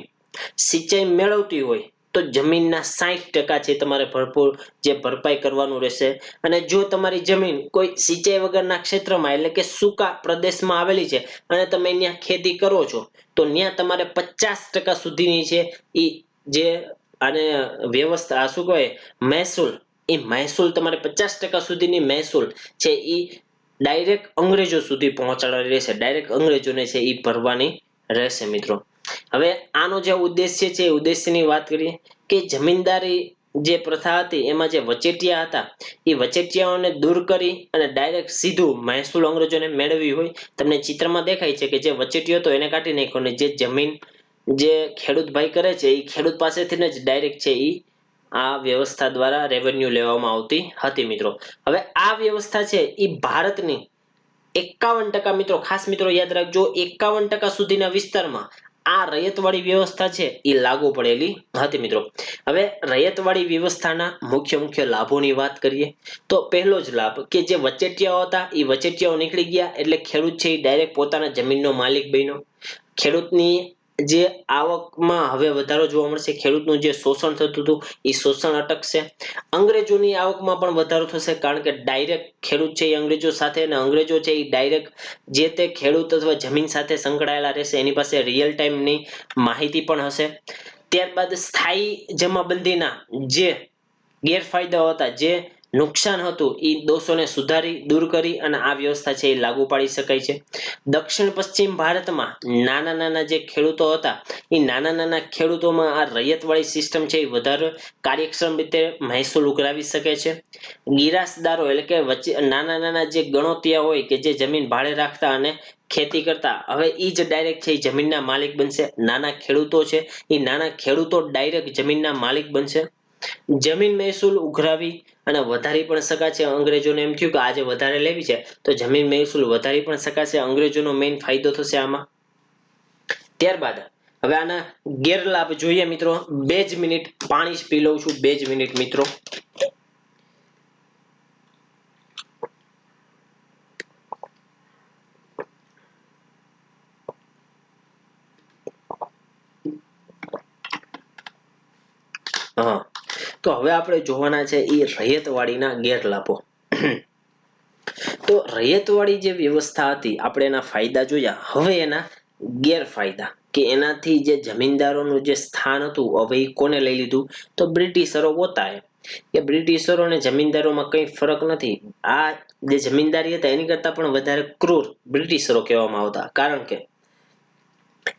સિંચાઈ મેળવતી હોય તો જમીનના 60% છે તમારે ભરપૂર જે ભરપાઈ કરવાનું રહેશે. અને જો તમારી જમીન કોઈ સિંચાઈ વગરના ક્ષેત્રમાં એટલે કે સૂકા પ્રદેશમાં આવેલી છે અને તમે ત્યાં ખેતી કરો છો, તો ત્યાં તમારે 50% સુધીની છે એ જે આને વ્યવસ્થા શું કહેવાય મહેસૂલ, એ મહેસૂલ તમારે 50% સુધીની મહેસૂલ છે એ ડાયરેક્ટ અંગ્રેજો સુધી પહોંચાડવાની રહેશે. ડાયરેક્ટ અંગ્રેજોને છે એ ભરવાની રહેશે મિત્રો. હવે આનો જે ઉદ્દેશ્ય છે એ ઉદ્દેશ્યની વાત કરીએ કે જમીનદારી જે પ્રથા હતી એમાં જે વચેટિયા હતા એ વચેટિયાઓને દૂર કરી અને ડાયરેક્ટ સીધું મહેસૂલ અંગ્રેજોને મેળવી હોય. તમને ચિત્રમાં દેખાય છે કે જે વચેટિયો હતો એને કાઢી નાખ્યો અને જે જમીન જે ખેડૂત ભાઈ કરે છે એ ખેડૂત પાસેથી જ ડાયરેક્ટ છે એ આ વ્યવસ્થા દ્વારા રેવન્યુ લેવામાં આવતી હતી મિત્રો. હવે આ વ્યવસ્થા છે એ ભારતની 51% મિત્રો, ખાસ મિત્રો યાદ રાખજો, 51% સુધીના વિસ્તારમાં આ રૈયતવાળી વ્યવસ્થા છે એ લાગુ પડેલી હતી મિત્રો. હવે રૈયતવાળી વ્યવસ્થાના મુખ્ય લાભોની વાત કરીએ તો પહેલો જ લાભ કે જે વચેટિયાઓ હતા એ વચેટિયાઓ નીકળી ગયા એટલે ખેડૂત છે એ ડાયરેક્ટ પોતાના જમીનનો માલિક બન્યો. ખેડૂતની જે આવકમાં હવે વધારો જોવા મળશે, ખેડૂતનું જે શોષણ થતું હતું એ શોષણ અટકશે. અંગ્રેજોની આવકમાં પણ વધારો થશે, કારણ કે ડાયરેક્ટ ખેડૂત છે એ અંગ્રેજો સાથે, અને અંગ્રેજો છે એ ડાયરેક્ટ જે તે ખેડૂત અથવા જમીન સાથે સંકળાયેલા રહેશે, એની પાસે રિયલ ટાઈમની માહિતી પણ હશે. ત્યારબાદ સ્થાયી જમાબંધીના જે ગેરફાયદાઓ હતા, જે નુકસાન હતું, એ દોષોને સુધારી દૂર કરી અને આ વ્યવસ્થા છે એ લાગુ પાડી શકાય છે. દક્ષિણ પશ્ચિમ ભારતમાં નાના નાના જે ખેડૂતો હતા એ નાના નાના ખેડૂતોમાં આ રૈયતવાળી સિસ્ટમ છે એ વધારે કાર્યક્ષમ રીતે મહેસૂલ ઉઘરાવી શકે છે. ગિરાસદારો એટલે કે વચ્ચે નાના નાના જે ગણોતિયા હોય કે જે જમીન ભાડે રાખતા અને ખેતી કરતા, હવે એ જ ડાયરેક્ટ છે એ જમીનના માલિક બનશે. નાના ખેડૂતો છે એ નાના ખેડૂતો ડાયરેક્ટ જમીનના માલિક બનશે. જમીન મહેસૂલ ઉઘરાવી અને વધારી પણ શકાશે. અંગ્રેજોને એમ થયું કે આજે વધારે લેવી છે તો જમીન મહેસૂલ વધારી પણ શકાશે. અંગ્રેજોનો મેઇન ફાયદો થશે આમાં. ત્યારબાદ હવે આના ગેરલાભ જોઈએ મિત્રો. 2 જ મિનિટ પાણી જ પી લઉં છું, 2 જ મિનિટ મિત્રો. હા, તો હવે આપણે જોવાના છે એ રૈયતવાડીના ગેરલાભો. તો રૈયતવાડી જે વ્યવસ્થા હતી, આપણે એના ફાયદા જોયા. હવે એના ગેરફાયદા, કે એનાથી જે જમીનદારોનું જે સ્થાન હતું, હવે એ કોને લઈ લીધું? તો બ્રિટિશરો પોતાએ. કે બ્રિટિશરો અને જમીનદારોમાં કંઈ ફરક નથી. આ જે જમીનદારી હતા એની કરતા પણ વધારે ક્રૂર બ્રિટિશરો કહેવામાં આવતા, કારણ કે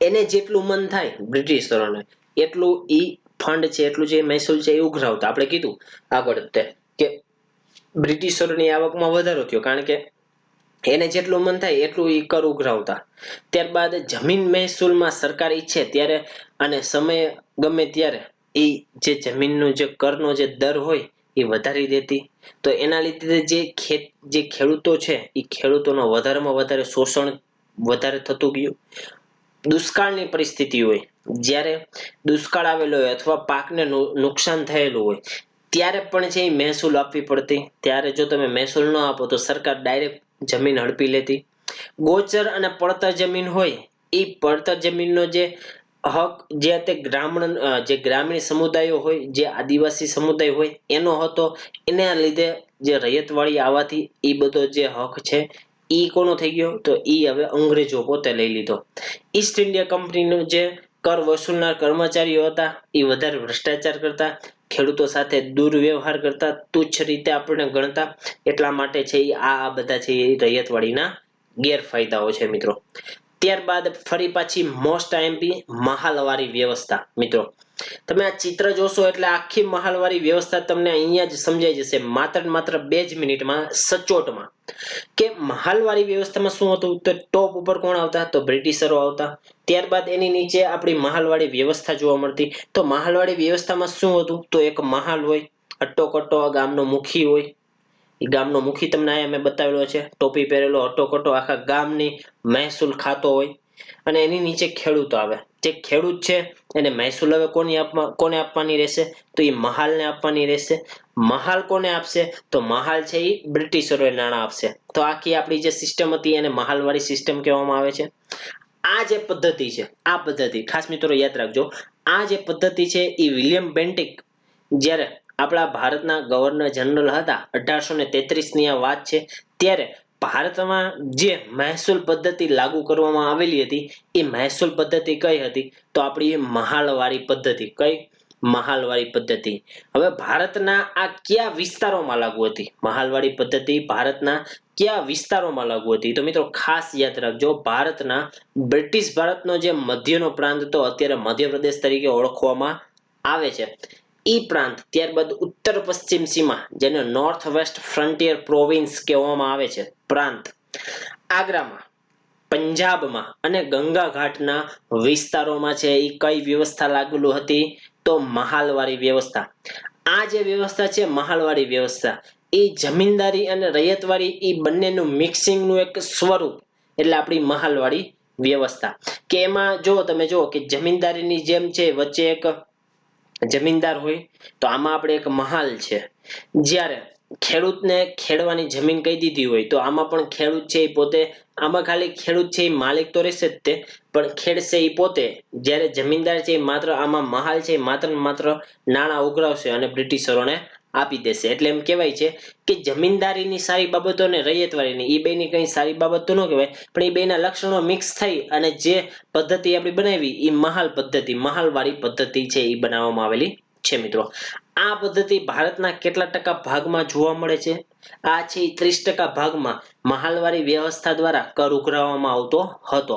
એને જેટલું મન થાય બ્રિટિશરોને એટલું ઈ ફંડ છે, એટલું જે મહેસૂલ છે એ ઉઘરાવતા. આપણે કીધું આગળ કે બ્રિટિશરોની આવકમાં વધારો થયો, કારણ કે એને જેટલું મન થાય એટલું ઈ કર ઉઘરાવતા. ત્યારબાદ જમીન મહેસૂલમાં સરકાર ઈચ્છે ત્યારે અને સમય ગમે ત્યારે એ જે જમીનનો જે કરનો જે દર હોય એ વધારી દેતી. તો એના લીધે જે ખેડૂતો છે એ ખેડૂતોનો વધારેમાં વધારે શોષણ વધારે થતું ગયું. દુષ્કાળની પરિસ્થિતિ હોય, જ્યારે દુષ્કાળ આવેલો હોય અથવા પાકને નુકસાન થયેલું હોય, ત્યારે પણ છે એ મહેસૂલ આપવી પડતી. ત્યારે જો તમે મહેસૂલ ન આપો તો સરકાર ડાયરેક્ટ જમીન હડપી લેતી. ગોચર અને પડતર જમીન હોય, એ પડતર જમીનનો જે હક જે તે ગ્રામીણ સમુદાયો હોય, જે આદિવાસી સમુદાય હોય એનો હતો. એના લીધે જે રૈયતવાડી આવવાથી એ બધો જે હક છે ઈ કોનો થઈ ગયો? તો ઈ હવે અંગ્રેજો પોતે લઈ લીધો. ઈસ્ટ ઇન્ડિયા કંપનીનો જે કર વસૂલનાર કર્મચારીઓ હતા એ વધારે ભ્રષ્ટાચાર કરતા, ખેડૂતો સાથે દુર્વ્યવહાર કરતા, તુચ્છ રીતે આપણને ગણતા. એટલા માટે છે આ બધા છે એ રૈયતવાડીના ગેરફાયદાઓ છે મિત્રો. ત્યારબાદ ફરી પાછી મોસ્ટ આઈએમપી મહાલવારી વ્યવસ્થા. મિત્રો તમે આ ચિત્ર જોશો એટલે આખી મહાલવારી વ્યવસ્થા તમને અહીંયા જ સમજાઈ જશે, માત્ર ને માત્ર 2 જ મિનિટમાં સચોટમાં. કે મહાલવારી વ્યવસ્થામાં શું હતું? તો ટોપ ઉપર કોણ આવતા? તો બ્રિટિશરો આવતા. ત્યારબાદ એની નીચે આપણી મહાલવાડી વ્યવસ્થા જોવા મળતી. તો મહાલવાડી વ્યવસ્થામાં શું હતું? તો એક મહાલ હોય, અટ્ટોકટ્ટો ગામનો મુખી હોય. એ ગામનો મુખી તમને અહીંયા મેં બતાવેલો છે, ટોપી પહેરેલો અટ્ટોકટ્ટો આખા ગામની મહેસૂલ ખાતો હોય. અને એની નીચે ખેડૂતો આવે. જે ખેડૂત છે એને મહેસૂલ હવે કોને આપવાની રહેશે? તો એ મહાલને આપવાની રહેશે. મહાલ કોને આપશે? તો મહાલ છે એ બ્રિટિશરોએ નાણાં આપશે. તો આખી આપણી જે સિસ્ટમ હતી એને મહાલવાળી સિસ્ટમ કહેવામાં આવે છે. આ જે પદ્ધતિ છે, આ પદ્ધતિ ખાસ મિત્રો યાદ રાખજો. આ જે પદ્ધતિ છે એ વિલિયમ બેન્ટિક જ્યારે આપણા ભારતના ગવર્નર જનરલ હતા, 1833 ની આ વાત છે, ત્યારે ભારતમાં જે મહેસૂલ પદ્ધતિ લાગુ કરવામાં આવેલી હતી એ મહેસૂલ પદ્ધતિ કઈ હતી? તો આપણી મહાલવારી પદ્ધતિ. કઈ? મહાલવારી પદ્ધતિ. હવે ભારતના આ કયા વિસ્તારોમાં લાગુ હતી? મહાલવાડી પદ્ધતિ ભારતના કયા વિસ્તારોમાં લાગુ હતી? તો મિત્રો ખાસ યાદ રાખજો, ભારતના બ્રિટિશ ભારતનો જે મધ્યનો પ્રાંત હતો, અત્યારે મધ્યપ્રદેશ તરીકે ઓળખવામાં આવે છે, ઈ પ્રાંત. ત્યારબાદ ઉત્તર પશ્ચિમ સીમા, જેને નોર્થ વેસ્ટ ફ્રન્ટિયર પ્રોવિન્સ કહેવામાં આવે છે, પ્રાંત. આગ્રામાં, પંજાબમાં અને ગંગા ઘાટના વિસ્તારોમાં છે એ કઈ વ્યવસ્થા લાગેલું હતી? તો મહાલવારી વ્યવસ્થા. આ જે વ્યવસ્થા છે મહાલવારી વ્યવસ્થા, એ જમીનદારી અને રૈયતવાડી એ બંનેનું મિક્સિંગનું એક સ્વરૂપ, એટલે આપણી મહાલવાડી વ્યવસ્થા. કે એમાં જો તમે જુઓ કે જમીનદારીની જેમ છે વચ્ચે એક જમીનદાર હોય, તો આમાં આપણે એક મહાલ છે. જ્યારે ખેડૂતને ખેડવાની જમીન કહી દીધી હોય તો આમાં પણ ખેડૂત છે એ પોતે આમાં ખાલી ખેડૂત છે એ માલિક તો રહેશે જ તે, પણ ખેડશે એ પોતે. જ્યારે જમીનદાર છે એ માત્ર આમાં મહાલ છે એ માત્ર ને માત્ર નાણાં ઉઘરાવશે અને બ્રિટિશરોને આપી દેશે. એટલે એમ કહેવાય છે કે જમીનદારીની સારી બાબતો અને રૈયતવાડીની એ બેની કઈ સારી બાબત તો ન કહેવાય, પણ એ બેના લક્ષણો મિક્સ થઈ અને જે પદ્ધતિ આપણે બનાવી એ મહાલ પદ્ધતિ, મહાલવાડી પદ્ધતિ છે એ બનાવવામાં આવેલી છે મિત્રો. આ પદ્ધતિ ભારતના કેટલા ટકા ભાગમાં જોવા મળે છે? આ છે 30% ભાગમાં મહાલવાડી વ્યવસ્થા દ્વારા કર ઉઘરાવવામાં આવતો હતો.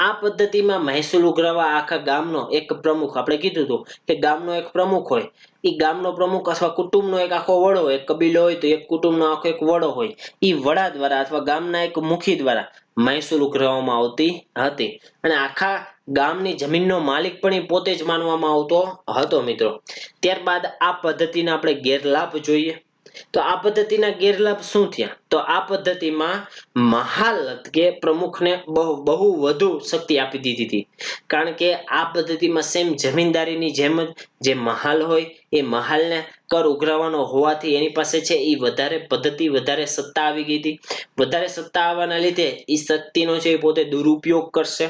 આ પદ્ધતિમાં મહેસૂલ ઉઘરાવવા આખા ગામનો એક પ્રમુખ, આપણે કીધું હતું કે ગામનો એક પ્રમુખ હોય, એ ગામનો પ્રમુખ અથવા કુટુંબનો એક આખો વડો હોય, એક કબીલો હોય તો એક કુટુંબનો આખો એક વડો હોય, એ વડા દ્વારા અથવા ગામના એક મુખી દ્વારા મહેસૂલ ઉઘરાવવામાં આવતી હતી. અને આખા ગામની જમીનનો માલિક પણ એ પોતે જ માનવામાં આવતો હતો મિત્રો. ત્યારબાદ આ પદ્ધતિના આપણે ગેરલાભ જોઈએ. તો આ પદ્ધતિના ગેરલાભ શું થયા? તો આ પદ્ધતિમાં મહાલ કે પ્રમુખને બહુ વધુ શક્તિ આપી દીધી હતી. કારણ કે આ પદ્ધતિમાં સેમ જમીનદારીની જેમ જ જે મહાલ હોય એ મહાલને કર ઉઘરાવવાનો હોવાથી એની પાસે છે એ વધારે પદ્ધતિ, વધારે સત્તા આવી ગઈ હતી. વધારે સત્તા આવવાના લીધે એ શક્તિનો છે એ પોતે દુરુપયોગ કરશે.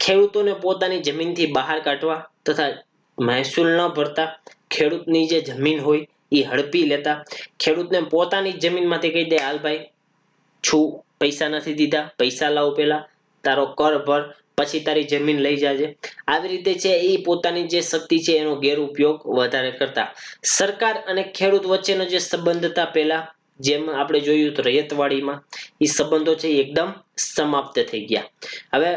ખેડૂતોને પોતાની જમીનથી બહાર કાઢવા તથા મહેસૂલ ન ભરતા ખેડૂતની જે જમીન હોય એ હડપી લેતા. ખેડૂતને પોતાની જમીનમાંથી કહી દે હાલ ભાઈ છું, પૈસા નથી દીધા, પૈસા લાવ, પેલા તારો કર ભર, પછી તારી જમીન લઈ જાજે. આવી રીતે છે એ પોતાની જે શક્તિ છે એનો ગેરઉપયોગ વધારે કરતા. સરકાર અને ખેડૂત વચ્ચેનો જે સંબંધ હતા પહેલા, જેમ આપણે જોયું તો રૈયતવાડીમાં, એ સંબંધો છે એકદમ સમાપ્ત થઈ ગયા. હવે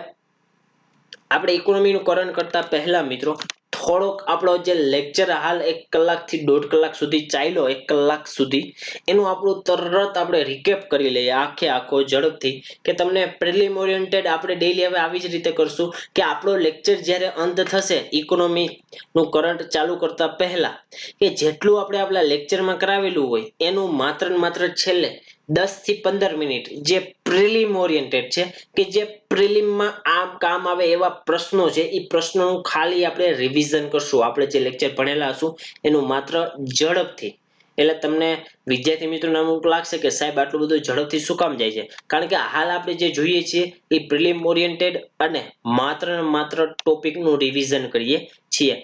આપણે ઇકોનોમીનું કરણ કરતા પહેલા મિત્રો થોડોક આપણો જે લેક્ચર હાલ 1 કલાકથી 1.5 કલાક સુધી ચાલ્યો, 1 કલાક સુધી, એનું આપણું તરત આપણે રિકેપ કરી લઈએ આખો ઝડપથી, કે તમને પ્રિલિમ ઓરિએન્ટેડ આપણે ડેઈલી હવે આવી જ રીતે કરશું કે આપણો લેક્ચર જ્યારે અંત થશે ઇકોનોમી નું કરંટ ચાલુ કરતા પહેલા, કે જેટલું આપણે આપણા લેક્ચરમાં કરાવેલું હોય એનું માત્ર ને માત્ર છેલ્લે 10 થી 15 મિનિટ જે પ્રિલિમ ઓરિએન્ટેડ છે, કે જે પ્રિલિમમાં આમ કામ આવે એવા પ્રશ્નો છે, એ પ્રશ્નોનું ખાલી આપણે રિવિઝન કરશું. આપણે જે લેક્ચર ભણેલા હશું એનું માત્ર ઝડપથી. એટલે તમને વિદ્યાર્થી મિત્રોને અમુક લાગશે કે સાહેબ આટલું બધું ઝડપથી શું કામ જાય છે? કારણ કે હાલ આપણે જે જોઈએ છીએ એ પ્રિલિમ ઓરિએન્ટેડ અને માત્ર ને માત્ર ટોપિકનું રિવિઝન કરીએ છીએ.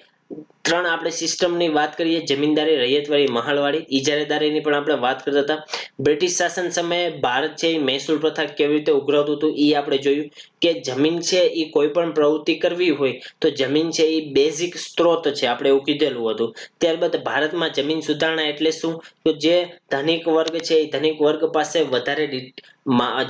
3 આપણે સિસ્ટમની વાત કરીએ, જમીનદારી, રૈયતવાડી, મહાલવાડી, ઇજારેદારીની પણ આપણે વાત કરતા હતા. બ્રિટિશ શાસન સમયે ભારત છે એ મહેસૂલ પ્રથા કેવી રીતે ઉઘરાવતું હતું એ આપણે જોયું, કે જમીન છે એ કોઈ પણ પ્રવૃત્તિ કરવી હોય તો જમીન છે એ બેઝિક સ્ત્રોત છે, આપણે એવું કીધેલું હતું. ત્યારબાદ ભારતમાં જમીન સુધારણા એટલે શું? તો જે ધનિક વર્ગ છે એ ધનિક વર્ગ પાસે વધારે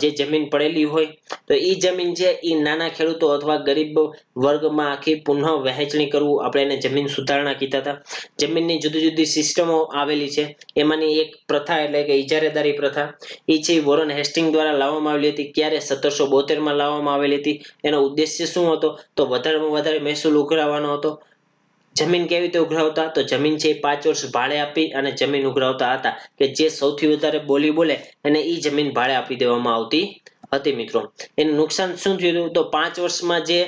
જે જમીન પડેલી હોય તો એ જમીન છે એ નાના ખેડૂતો અથવા ગરીબ વર્ગમાં આખી પુનઃ વહેંચણી કરવું, આપણે એને જમીન સુધારણા કીધા હતા. જમીનની જુદી જુદી સિસ્ટમો આવેલી છે, એમાંની એક પ્રથા એટલે કે ઇજારેદારી પ્રથા, એ છે વોરન હેસ્ટિંગ દ્વારા લાવવામાં આવેલી હતી. ક્યારે? 1772 માં લાવવામાં આવેલી હતી. એનો ઉદ્દેશ્ય શું હતો? તો વધારેમાં વધારે મહેસૂલ ઉઘરાવવાનો હતો. જમીન કેવી રીતે ઉઘરાવતા? તો જમીન છે 5 વર્ષ ભાડે આપી અને જમીન ઉઘરાવતા હતા, કે જે સૌથી વધારે બોલી બોલે અને એ જમીન ભાડે આપી દેવામાં આવતી હતી મિત્રો. એનું નુકસાન શું થયું? તો 5 વર્ષમાં જે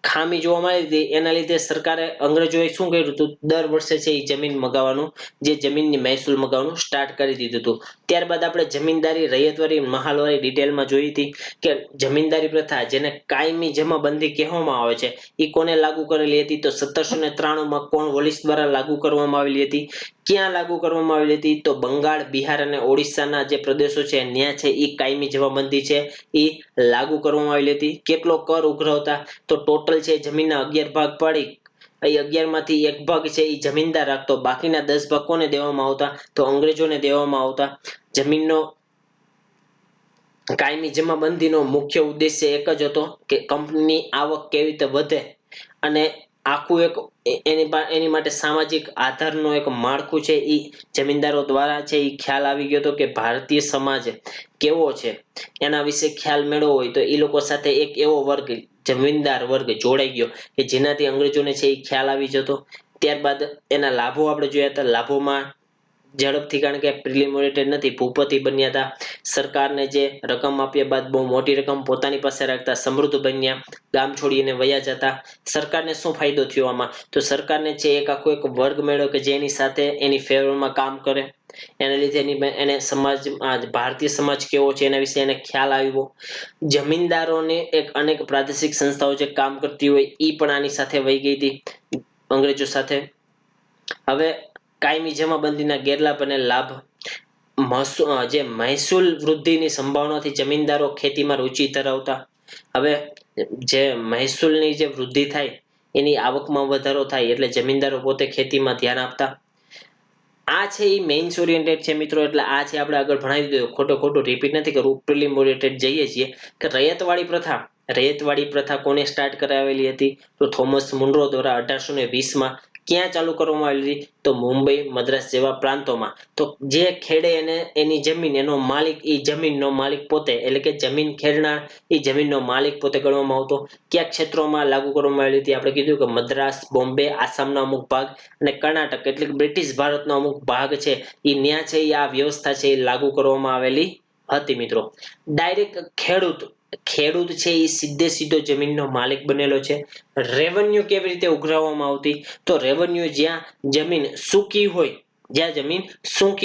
ખામી જોવા મળી હતી એના લીધે સરકારે, અંગ્રેજોએ શું કર્યું હતું? દર વર્ષે છે એ જમીન મગાવવાનું, જે જમીનની મહેસૂલ મગાવવાનું સ્ટાર્ટ કરી દીધું હતું. ત્યારબાદ આપણે જમીનદારી, રૈયતવાડી, મહાલવાડી ડિટેલમાં જોઈ હતી, કે જમીનદારી પ્રથા જેને કાયમી જમાબંધી કહેવામાં આવે છે એ કોને લાગુ કરેલી હતી? તો 1793 માં કોર્નવોલિસ દ્વારા લાગુ કરવામાં આવેલી હતી. ક્યાં લાગુ કરવામાં આવેલી હતી? તો બંગાળ, બિહાર અને ઓડિશાના જે પ્રદેશો છે ત્યાં છે એ કાયમી જમાબંધી છે એ લાગુ કરવામાં આવેલી હતી. કેટલો કર ઉઘરાવતા? તો ટોટલ છે જમીનના 11 ભાગ પાડી એ 11 માંથી 1 ભાગ છે એ જમીનદાર રાખતો, બાકીના 10 ભાગ કોને દેવામાં આવતા? તો અંગ્રેજોને દેવામાં આવતા. જમીનનો કાયમી જમાબંધીનો મુખ્ય ઉદ્દેશ્ય એક જ હતો કે કંપનીની આવક કેવી રીતે વધે, અને આખું એક એની માટે સામાજિક આધારનો એક માળખું છે એ જમીનદારો દ્વારા છે એ ખ્યાલ આવી ગયો હતો, કે ભારતીય સમાજ કેવો છે એના વિશે ખ્યાલ મેળવવો હોય તો એ લોકો સાથે એક એવો વર્ગ, જમીનદાર વર્ગ જોડાઈ ગયો કે જેનાથી અંગ્રેજોને છે એ ખ્યાલ આવી જતો. ત્યારબાદ એના લાભો આપણે જોયા હતા. લાભોમાં ઝડપથી, કારણ કે પ્રિલિમિનેટેડ નથી, ભૂપતિ બન્યા હતા, સરકારને જે રકમ આપ્યા બાદ બહુ મોટી રકમ પોતાની પાસે રાખતા, સમૃદ્ધ બન્યા, ગામ છોડીને વયા જતા. સરકારને શું ફાયદો થયો આમાં? તો સરકારને છે એક આખો એક વર્ગ મળ્યો કે જેની સાથે એની ફેવરમાં કામ કરે, એના લીધે એને સમાજ, ભારતીય સમાજ કેવો છે એના વિશે એને ખ્યાલ આવ્યો. જમીનદારોને એક અનેક પ્રાદેશિક સંસ્થાઓ જે કામ કરતી હોય એ પણ આની સાથે વહી ગઈ હતી અંગ્રેજો સાથે. હવે કાયમી જમાબંધીના ગેરલાભ અને લાભ. જે મહેસૂલ વૃદ્ધિની સંભાવનાથી જમીનદારો ખેતીમાં રુચિ ધરાવતા. હવે જે મહેસૂલની જે વૃદ્ધિ થાય એની આવકમાં વધારો થાય એટલે જમીનદારો પોતે ખેતીમાં ધ્યાન આપતા. આ છે એ મેઇન્સ ઓરિએન્ટેડ છે મિત્રો, એટલે આ છે આપણે આગળ ભણાવી દીધું, ખોટું રિપીટ નથી કરવું, પ્રિલિમ ઓરિએન્ટેડ જઈએ છીએ. કે રૈયતવાડી પ્રથા કોને સ્ટાર્ટ કરાવેલી હતી? તો થોમસ મુનરો દ્વારા 1820માં. ક્યાં ચાલુ કરવામાં આવેલી? તો મુંબઈ, મદ્રાસ જેવા પ્રાંતોમાં. તો જે ખેડે એને એની જમીન, એનો માલિક, એ જમીનનો માલિક પોતે, એટલે કે જમીન ખેડનાર એ જમીનનો માલિક પોતે ગણવામાં આવતો. કયા ક્ષેત્રોમાં લાગુ કરવામાં આવેલી હતી? આપણે કીધું કે મદ્રાસ, બોમ્બે, આસામનો અમુક ભાગ અને કર્ણાટક એટલે કે બ્રિટિશ ભારતનો અમુક ભાગ છે એ ન્યા છે એ આ વ્યવસ્થા છે એ લાગુ કરવામાં આવેલી હતી મિત્રો. ડાયરેક્ટ ખેડૂત છે એ સીધો જમીનનો માલિક બનેલો છે. રેવન્યુ કેવી રીતે ઉઘરાવવામાં આવતી? તો રેવન્યુ જ્યાં જમીન સૂકી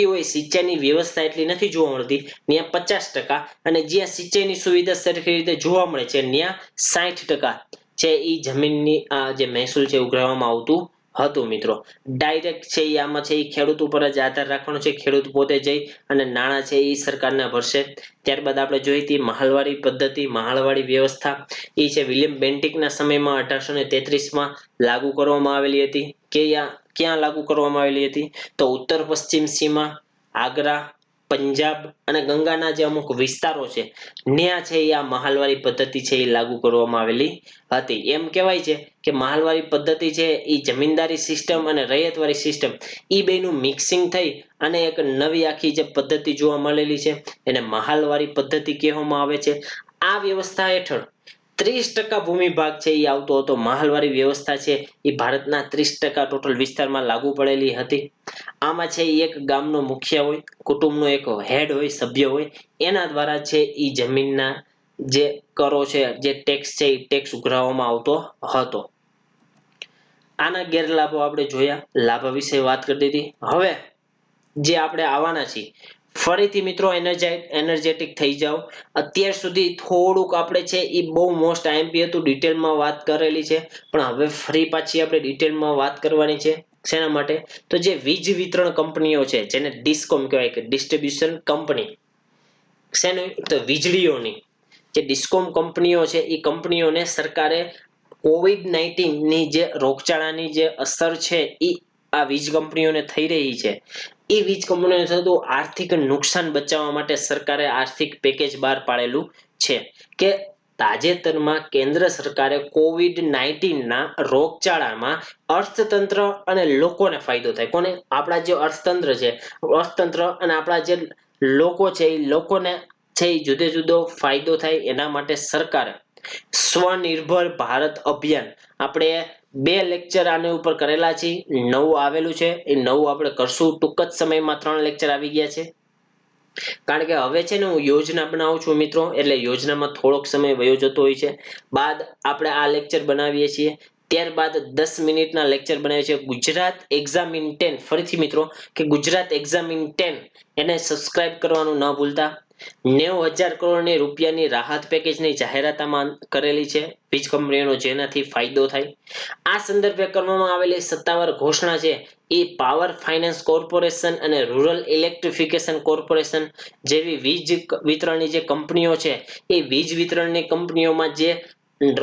હોય, સિંચાઈની વ્યવસ્થા એટલી નથી જોવા મળતી ત્યાં 50%, અને જ્યાં સિંચાઈની સુવિધા સરખી રીતે જોવા મળે છે ત્યાં 60% છે એ જમીનની આ જે મહેસૂલ છે ઉઘરાવવામાં આવતું હતું મિત્રો. ડાયરેક્ટ છે એ આમાં છે એ ખેડૂત ઉપર જ આધાર રાખવાનો છે, ખેડૂત પોતે જઈ અને નાણાં છે એ સરકારને ભરશે. ત્યારબાદ આપણે જોઈ હતી મહાલવાડી વ્યવસ્થા. એ છે વિલિયમ બેન્ટિકના સમયમાં 1833માં લાગુ કરવામાં આવેલી હતી. ક્યાં લાગુ કરવામાં આવેલી હતી? તો ઉત્તર પશ્ચિમ સીમા, આગ્રા, પંજાબ અને ગંગાના જે અમુક વિસ્તારો છે ત્યાં છે એ આ મહાલવારી પદ્ધતિ છે એ લાગુ કરવામાં આવેલી હતી. એમ કહેવાય છે કે મહાલવારી પદ્ધતિ છે એ જમીનદારી સિસ્ટમ અને રૈયતવાડી સિસ્ટમ એ બેનું મિક્સિંગ થઈ અને એક નવી આખી જે પદ્ધતિ જોવા મળેલી છે એને મહાલવારી પદ્ધતિ કહેવામાં આવે છે. આ વ્યવસ્થા હેઠળ 30% ભૂમિ ભાગ છે એ આવતો હતો. મહાલવારી વ્યવસ્થા છે એ ભારતના 30% ટોટલ વિસ્તારમાં લાગુ પડેલી હતી. આમાં છે એક ગામનો મુખિયા હોય, કુટુંબનો એક હેડ હોય, સભ્ય હોય, એના દ્વારા છે એ જમીનના જે કરો છે, જે ટેક્સ છે એ ટેક્સ ઉઘરાવવામાં આવતો હતો. આના ગેરલાભો આપણે જોયા, લાભ વિશે વાત કરી દીધી. હવે જે આપણે આવવાના છીએ, ફરીથી મિત્રો એનર્જેટિક થઈ જાઓ. અત્યાર સુધી થોડુંક આપણે છે એ બહુ મોસ્ટ આઈએમપી હતું, ડિટેલમાં વાત કરેલી છે, પણ હવે ફરી પાછી આપણે ડિટેલમાં વાત કરવાની છે. શેના માટે? તો જે વીજ વિતરણ કંપનીઓ છે જેને ડિસ્કોમ કહેવાય, કે ડિસ્ટ્રીબ્યુશન કંપની, શેની? તો વીજળીઓની જે ડિસ્કોમ કંપનીઓ છે એ કંપનીઓને સરકારે COVID-19 ની જે રોગચાળાની જે અસર છે એ આ વીજ કંપનીઓને થઈ રહી છે, એ વીજ કંપનીઓને થતું આર્થિક નુકસાન બચાવવા માટે સરકારે આર્થિક પેકેજ બહાર પાડેલું છે. કે તાજેતરમાં કેન્દ્ર સરકારે COVID-19 ના રોગચાળામાં અર્થતંત્ર અને લોકોને ફાયદો થાય. કોને? આપણા જે અર્થતંત્ર અને આપણા જે લોકો છે એ લોકોને છે એ જુદો ફાયદો થાય એના માટે સરકારે સ્વનિર્ભર ભારત અભિયાન, આપણે 2 લેક્ચર આની ઉપર કરેલા છે, નવું આવેલું છે, એ નવું આપણે કરશું ટૂંક જ સમયમાં. 3 લેક્ચર આવી ગયા છે, કારણ કે હવે છે ને હું યોજના બનાવું છું મિત્રો, એટલે યોજનામાં થોડોક સમય વયો જતો હોય છે. બાદ આપણે આ લેક્ચર બનાવીએ છીએ, ત્યારબાદ 10 મિનિટના લેક્ચર બનાવીએ છીએ. ગુજરાત એક્ઝામ ઇન 10, ફરીથી મિત્રો કે ગુજરાત એક્ઝામ ઇન 10 એને સબસ્ક્રાઇબ કરવાનું ન ભૂલતા. 90,000 કરોડની રૂપિયાની રાહત પેકેજની જાહેરાત આમાં કરેલી છે વીજ કંપનીઓનો, જેનાથી ફાયદો થાય. આ સંદર્ભે કરવામાં આવેલી સત્તાવાર ઘોષણા છે એ પાવર ફાઇનાન્સ કોર્પોરેશન અને રૂરલ ઇલેક્ટ્રિફિકેશન કોર્પોરેશન જેવી વીજ વિતરણની જે કંપનીઓ છે એ વીજ વિતરણની કંપનીઓમાં જે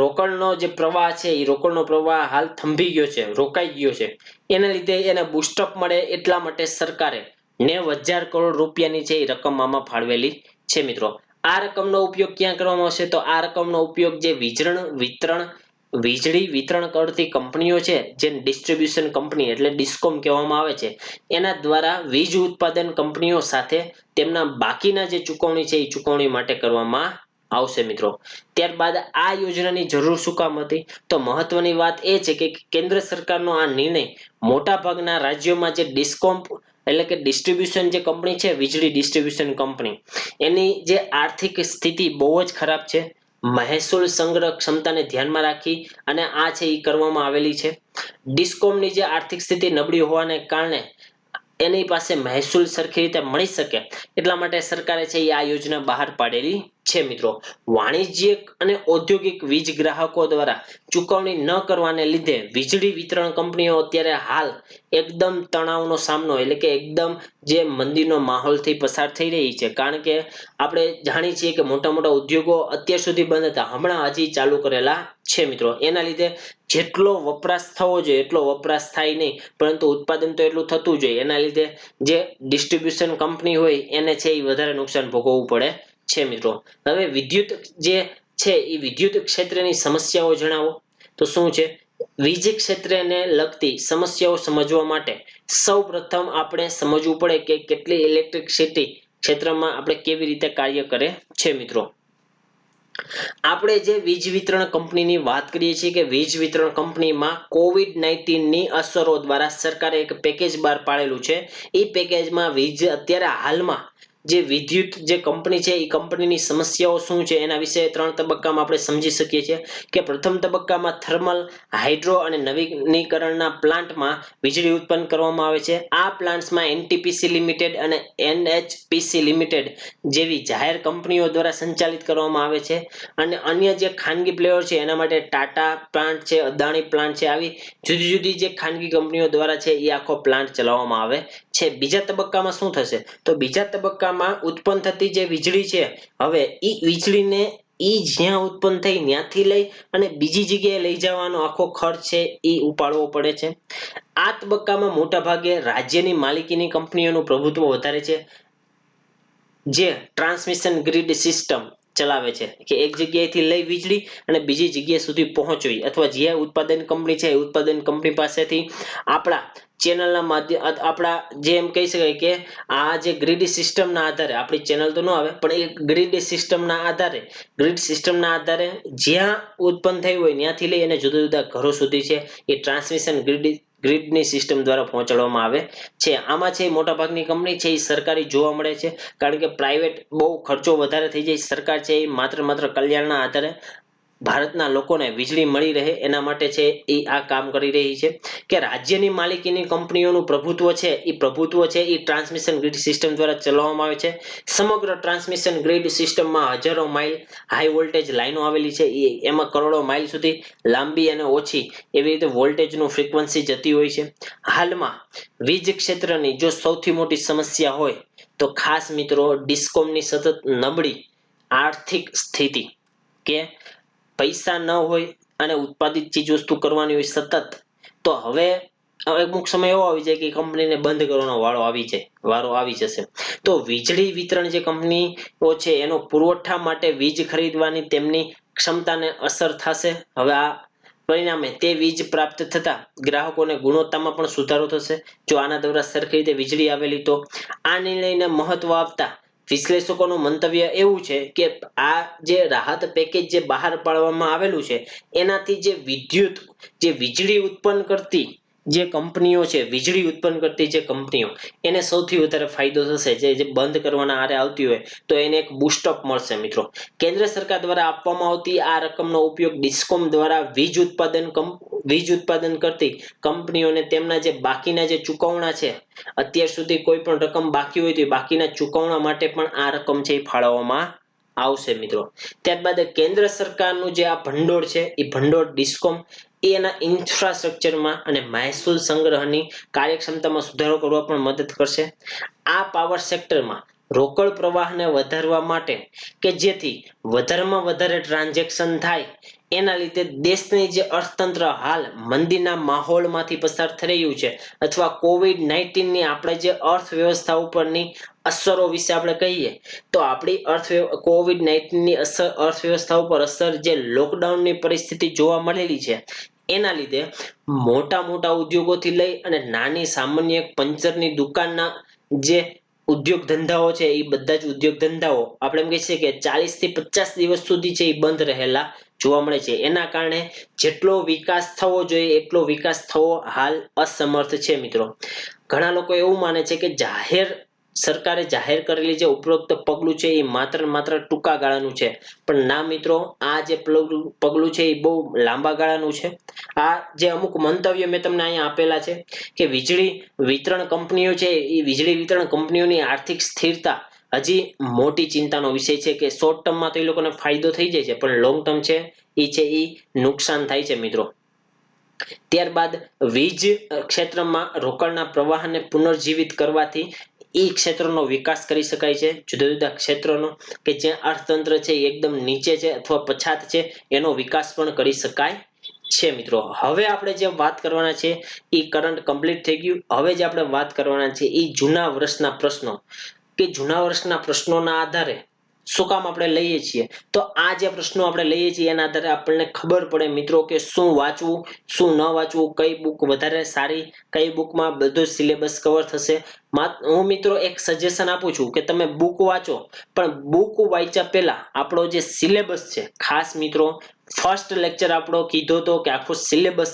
રોકડનો જે પ્રવાહ છે એ રોકડનો પ્રવાહ હાલ થંભી ગયો છે, રોકાઈ ગયો છે, એના લીધે એને બુસ્ટઅપ મળે એટલા માટે સરકારે 90,000 કરોડ રૂપિયાની છે એ રકમ આમાં ફાળવેલી છે મિત્રો. આ રકમનો ઉપયોગ ક્યાં કરવામાં આવશે? તો આ રકમનો ઉપયોગ જે વીજળી વિતરણ કરતી કંપનીઓ છે, જે ડિસ્ટ્રીબ્યુશન કંપની એટલે ડિસ્કોમ કહેવામાં આવે છે, એના દ્વારા વીજ ઉત્પાદન કંપનીઓ સાથે તેમના બાકીના જે ચૂકવણી છે એ ચૂકવણી માટે કરવામાં આવશે મિત્રો. ત્યારબાદ આ યોજનાની જરૂર શું કામ હતી? તો મહત્વની વાત એ છે કે કેન્દ્ર સરકારનો આ નિર્ણય મોટા ભાગના રાજ્યોમાં જે ડિસ્કોમ એટલે કે ડિસ્ટ્રીબ્યુશન જે કંપની છે, વીજળી ડિસ્ટ્રીબ્યુશન કંપની, એની જે આર્થિક સ્થિતિ બહુ જ ખરાબ છે. મહેસૂલ સંગ્રહ ક્ષમતાને ધ્યાનમાં રાખી અને આ છે એ કરવામાં આવેલી છે. ડિસ્કોમની જે આર્થિક સ્થિતિ નબળી હોવાને કારણે એની પાસે મહેસૂલ સરખી રીતે મળી શકે એટલા માટે સરકારે છે એ આ યોજના બહાર પાડેલી છે. મિત્રો, વાણિજ્યિક અને ઔદ્યોગિક વીજ ગ્રાહકો દ્વારા ચૂકવણી ન કરવાને લીધે વીજળી વિતરણ કંપનીઓ અત્યારે હાલ એકદમ તણાવનો સામનો એટલે કે એકદમ જે મંદીનો માહોલથી પસાર થઈ રહી છે. કારણ કે આપણે જાણીએ છીએ કે મોટા મોટા ઉદ્યોગો અત્યાર સુધી બંધ હતા, હમણાં હજી ચાલુ કરેલા છે. મિત્રો, એના લીધે જેટલો વપરાશ થવો જોઈએ એટલો વપરાશ થાય નહીં, પરંતુ ઉત્પાદન તો એટલું થતું જોઈએ. એના લીધે જે ડિસ્ટ્રીબ્યુશન કંપની હોય એને છે એ વધારે નુકસાન ભોગવવું પડે છે. મિત્રો, હવે વિદ્યુત જે છે એ વિદ્યુત ક્ષેત્રની સમસ્યાઓ જણાવો. તો શું છે? વીજ ક્ષેત્રને લગતી સમસ્યાઓ સમજવા માટે સૌ પ્રથમ આપણે સમજવું પડે કે કેટલી ઇલેક્ટ્રિસિટી ક્ષેત્રમાં આપણે કેવી રીતે કાર્ય કરે છે. મિત્રો, આપણે જે વીજ વિતરણ કંપનીની વાત કરીએ છીએ કે વીજ વિતરણ કંપનીમાં COVID-19 ની અસરો દ્વારા સરકારે એક પેકેજ બહાર પાડેલું છે. એ પેકેજમાં વીજ અત્યારે હાલમાં જે વિદ્યુત જે કંપની છે એ કંપનીની સમસ્યાઓ શું છે એના વિશે 3 તબક્કામાં આપણે સમજી શકીએ છીએ. કે પ્રથમ તબક્કામાં થર્મલ, હાઇડ્રો અને નવીનીકરણના પ્લાન્ટમાં વીજળી ઉત્પન્ન કરવામાં આવે છે. આ પ્લાન્ટ્સમાં એનટીપીસી લિમિટેડ અને એનએચપીસી લિમિટેડ જેવી જાહેર કંપનીઓ દ્વારા સંચાલિત કરવામાં આવે છે. અને અન્ય જે ખાનગી પ્લેયર છે એના માટે ટાટા પ્લાન્ટ છે, અદાણી પ્લાન્ટ છે, આવી જુદી જુદી જે ખાનગી કંપનીઓ દ્વારા છે એ આખો પ્લાન્ટ ચલાવવામાં આવે છે. બીજા તબક્કામાં શું થશે? તો બીજા તબક્કામાં ઉત્પન્ન થતી જે વીજળી છે, હવે એ વીજળીને જ્યાં ઉત્પન્ન થઈ ત્યાંથી લઈ અને બીજી જગ્યાએ લઈ જવાનો આખો ખર્ચ છે એ ઉપાડવો પડે છે. આ તબક્કામાં મોટા ભાગે રાજ્યની માલિકીની કંપનીઓનું પ્રભુત્વ વધારે છે, જે ટ્રાન્સમિશન ગ્રીડ સિસ્ટમ ચલાવે છે કે એક જગ્યાએથી લઈ વીજળી અને બીજી જગ્યા સુધી પહોંચવી, અથવા જે ઉત્પાદન કંપની છે એ ઉત્પાદન કંપની પાસેથી આપણા ચેનલના માધ્યમ આપણા જે એમ કહી શકાય કે આ જે ગ્રીડ સિસ્ટમના આધારે આપણી ચેનલ તો ન આવે પણ એ ગ્રીડ સિસ્ટમના આધારે જ્યાં ઉત્પન્ન થઈ હોય ત્યાંથી લઈ અને જુદા જુદા ઘરો સુધી છે એ ટ્રાન્સમિશન ગ્રીડની સિસ્ટમ દ્વારા પહોંચાડવામાં આવે છે. આમાં છે મોટાભાગની કંપની છે એ સરકારી જોવા મળે છે, કારણ કે પ્રાઇવેટ બહુ ખર્ચો વધારે થઈ જાય. સરકાર છે એ માત્ર કલ્યાણના આધારે ભારતના લોકોને વીજળી મળી રહે એના માટે છે એ આ કામ કરી રહી છે. કે રાજ્યની માલિકીની કંપનીઓનું પ્રભુત્વ છે એ ટ્રાન્સમિશન ગ્રીડ સિસ્ટમ દ્વારા ચલાવવામાં આવે છે. સમગ્ર ટ્રાન્સમિશન ગ્રીડ સિસ્ટમમાં હજારો માઇલ હાઈ વોલ્ટેજ લાઈનો આવેલી છે. એમાં કરોડો માઇલ સુધી લાંબી અને ઓછી એવી રીતે વોલ્ટેજનું ફ્રીક્વન્સી જતી હોય છે. હાલમાં વીજ ક્ષેત્રની જો સૌથી મોટી સમસ્યા હોય તો ખાસ મિત્રો ડિસ્કોમની સતત નબળી આર્થિક સ્થિતિ, કે પૈસા ન હોય અને ઉત્પાદિત ચીજ વસ્તુ કરવાની હોય સતત, તો હવે અમુક સમય એવો આવી જાય કે કંપનીને બંધ કરવાનો વારો આવી જશે. તો વીજળી વિતરણ જે કંપનીઓ છે એનો પુરવઠા માટે વીજ ખરીદવાની તેમની ક્ષમતાને અસર થશે. હવે આ પરિણામે તે વીજ પ્રાપ્ત થતા ગ્રાહકોને ગુણવત્તામાં પણ સુધારો થશે જો આના દ્વારા સરખી રીતે વીજળી આવેલી તો. આ નિર્ણયને મહત્વ આપતા વિશ્લેષકોનું મંતવ્ય એવું છે કે આ જે રાહત પેકેજ જે બહાર પાડવામાં આવેલું છે એનાથી જે વીજળી ઉત્પન્ન કરતી જે કંપનીઓ છે, વીજળી ઉત્પન્ન કરતી જે કંપનીઓ, એને સૌથી વધારે ફાયદો થશે. જે બંધ કરવાના આરે આવતી હોય તો એને એક બૂસ્ટઅપ મળશે. મિત્રો, કેન્દ્ર સરકાર દ્વારા આપવામાં આવતી આ રકમનો ઉપયોગ ડિસ્કોમ દ્વારા વીજ ઉત્પાદન કરતી કંપનીઓને તેમના જે બાકીના જે ચૂકવણા છે, અત્યાર સુધી કોઈ પણ રકમ બાકી હોય તો બાકીના ચૂકવણા માટે પણ આ રકમ છે એ ફાળવવામાં આવશે. મિત્રો, ત્યારબાદ કેન્દ્ર સરકારનું જે આ ભંડોળ છે એ ભંડોળ ડિસ્કોમ એના ઇન્ફ્રાસ્ટ્રક્ચરમાં અને મહેસૂલ સંગ્રહની કાર્યક્ષમતામાં સુધારો કરવા પણ મદદ કરશે. આ પાવર સેક્ટરમાં રોકડ પ્રવાહને વધારવા માટે કે જેથી વધારેમાં વધારે ટ્રાન્ઝેક્શન થાય, એના લીધે દેશની જે અર્થતંત્ર હાલ મંદીના માહોલમાંથી પસાર થઈ રહ્યું છે, અથવા COVID-19 ની આપણે જે અર્થવ્યવસ્થા ઉપરની અસરો વિશે આપણે કહીએ તો આપણી COVID-19 ની અર્થવ્યવસ્થા ઉપર અસર જે લોકડાઉનની પરિસ્થિતિ જોવા મળેલી છે એના લીધે મોટા મોટા ઉદ્યોગોથી લઈ અને નાની સામાન્ય પંચરની દુકાનના જે ઉદ્યોગ ધંધાઓ છે એ બધા જ ઉદ્યોગ ધંધાઓ આપણે એમ કહી શકીએ કે 40 થી 50 દિવસ સુધી છે એ બંધ રહેલા જોવા મળે છે. એના કારણે જેટલો વિકાસ થવો જોઈએ એટલો વિકાસ થવો હાલ અસમર્થ છે. મિત્રો, ઘણા લોકો એવું માને છે કે સરકારે જાહેર કરેલી જે ઉપરોક્ત પગલું છે એ માત્ર ને માત્ર ટૂંકા ગાળાનું છે, પણ ના મિત્રો, આ જે પગલું છે એ બહુ લાંબા ગાળાનું છે. આ જે અમુક મંતવ્ય મેં તમને અહીંયા આપેલા છે કે વીજળી વિતરણ કંપનીઓ છે એ વીજળી વિતરણ કંપનીઓની આર્થિક સ્થિરતા હજી મોટી ચિંતાનો વિષય છે કે શોર્ટ ટર્મમાં તો એ લોકોને ફાયદો થઈ જાય છે, પણ લોંગ ટર્મ છે એ નુકસાન થાય છે મિત્રો. ત્યારબાદ વીજ ક્ષેત્રમાં રોકાણના પ્રવાહને પુનર્જીવિત કરવાથી એ ક્ષેત્રનો વિકાસ કરી શકાય છે. જુદા જુદા ક્ષેત્રોનો કે જ્યાં અર્થતંત્ર છે એ એકદમ નીચે છે અથવા પછાત છે, એનો વિકાસ પણ કરી શકાય છે મિત્રો. હવે આપણે જે વાત કરવાના છે એ કરંટ કમ્પ્લીટ થઈ ગયું. હવે જે આપણે વાત કરવાના છે એ જૂના વર્ષના પ્રશ્નો, કે જૂના વર્ષના પ્રશ્નોના આધારે શું કામ આપણે લઈએ છીએ, તો આ જે પ્રશ્નો આપણે લઈએ છીએ એના આધારે આપણને ખબર પડે મિત્રો કે શું વાંચવું, શું ન વાંચવું, કઈ બુક વધારે સારી, કઈ બુકમાં બધું સિલેબસ કવર થશે. હું મિત્રો એક સજેશન આપું છું કે તમે બુક વાંચો, પણ બુક વાંચ્યા પહેલા આપણો જે સિલેબસ છે, ખાસ મિત્રો ફર્સ્ટ લેક્ચર આપણો કીધો તો કે આખો સિલેબસ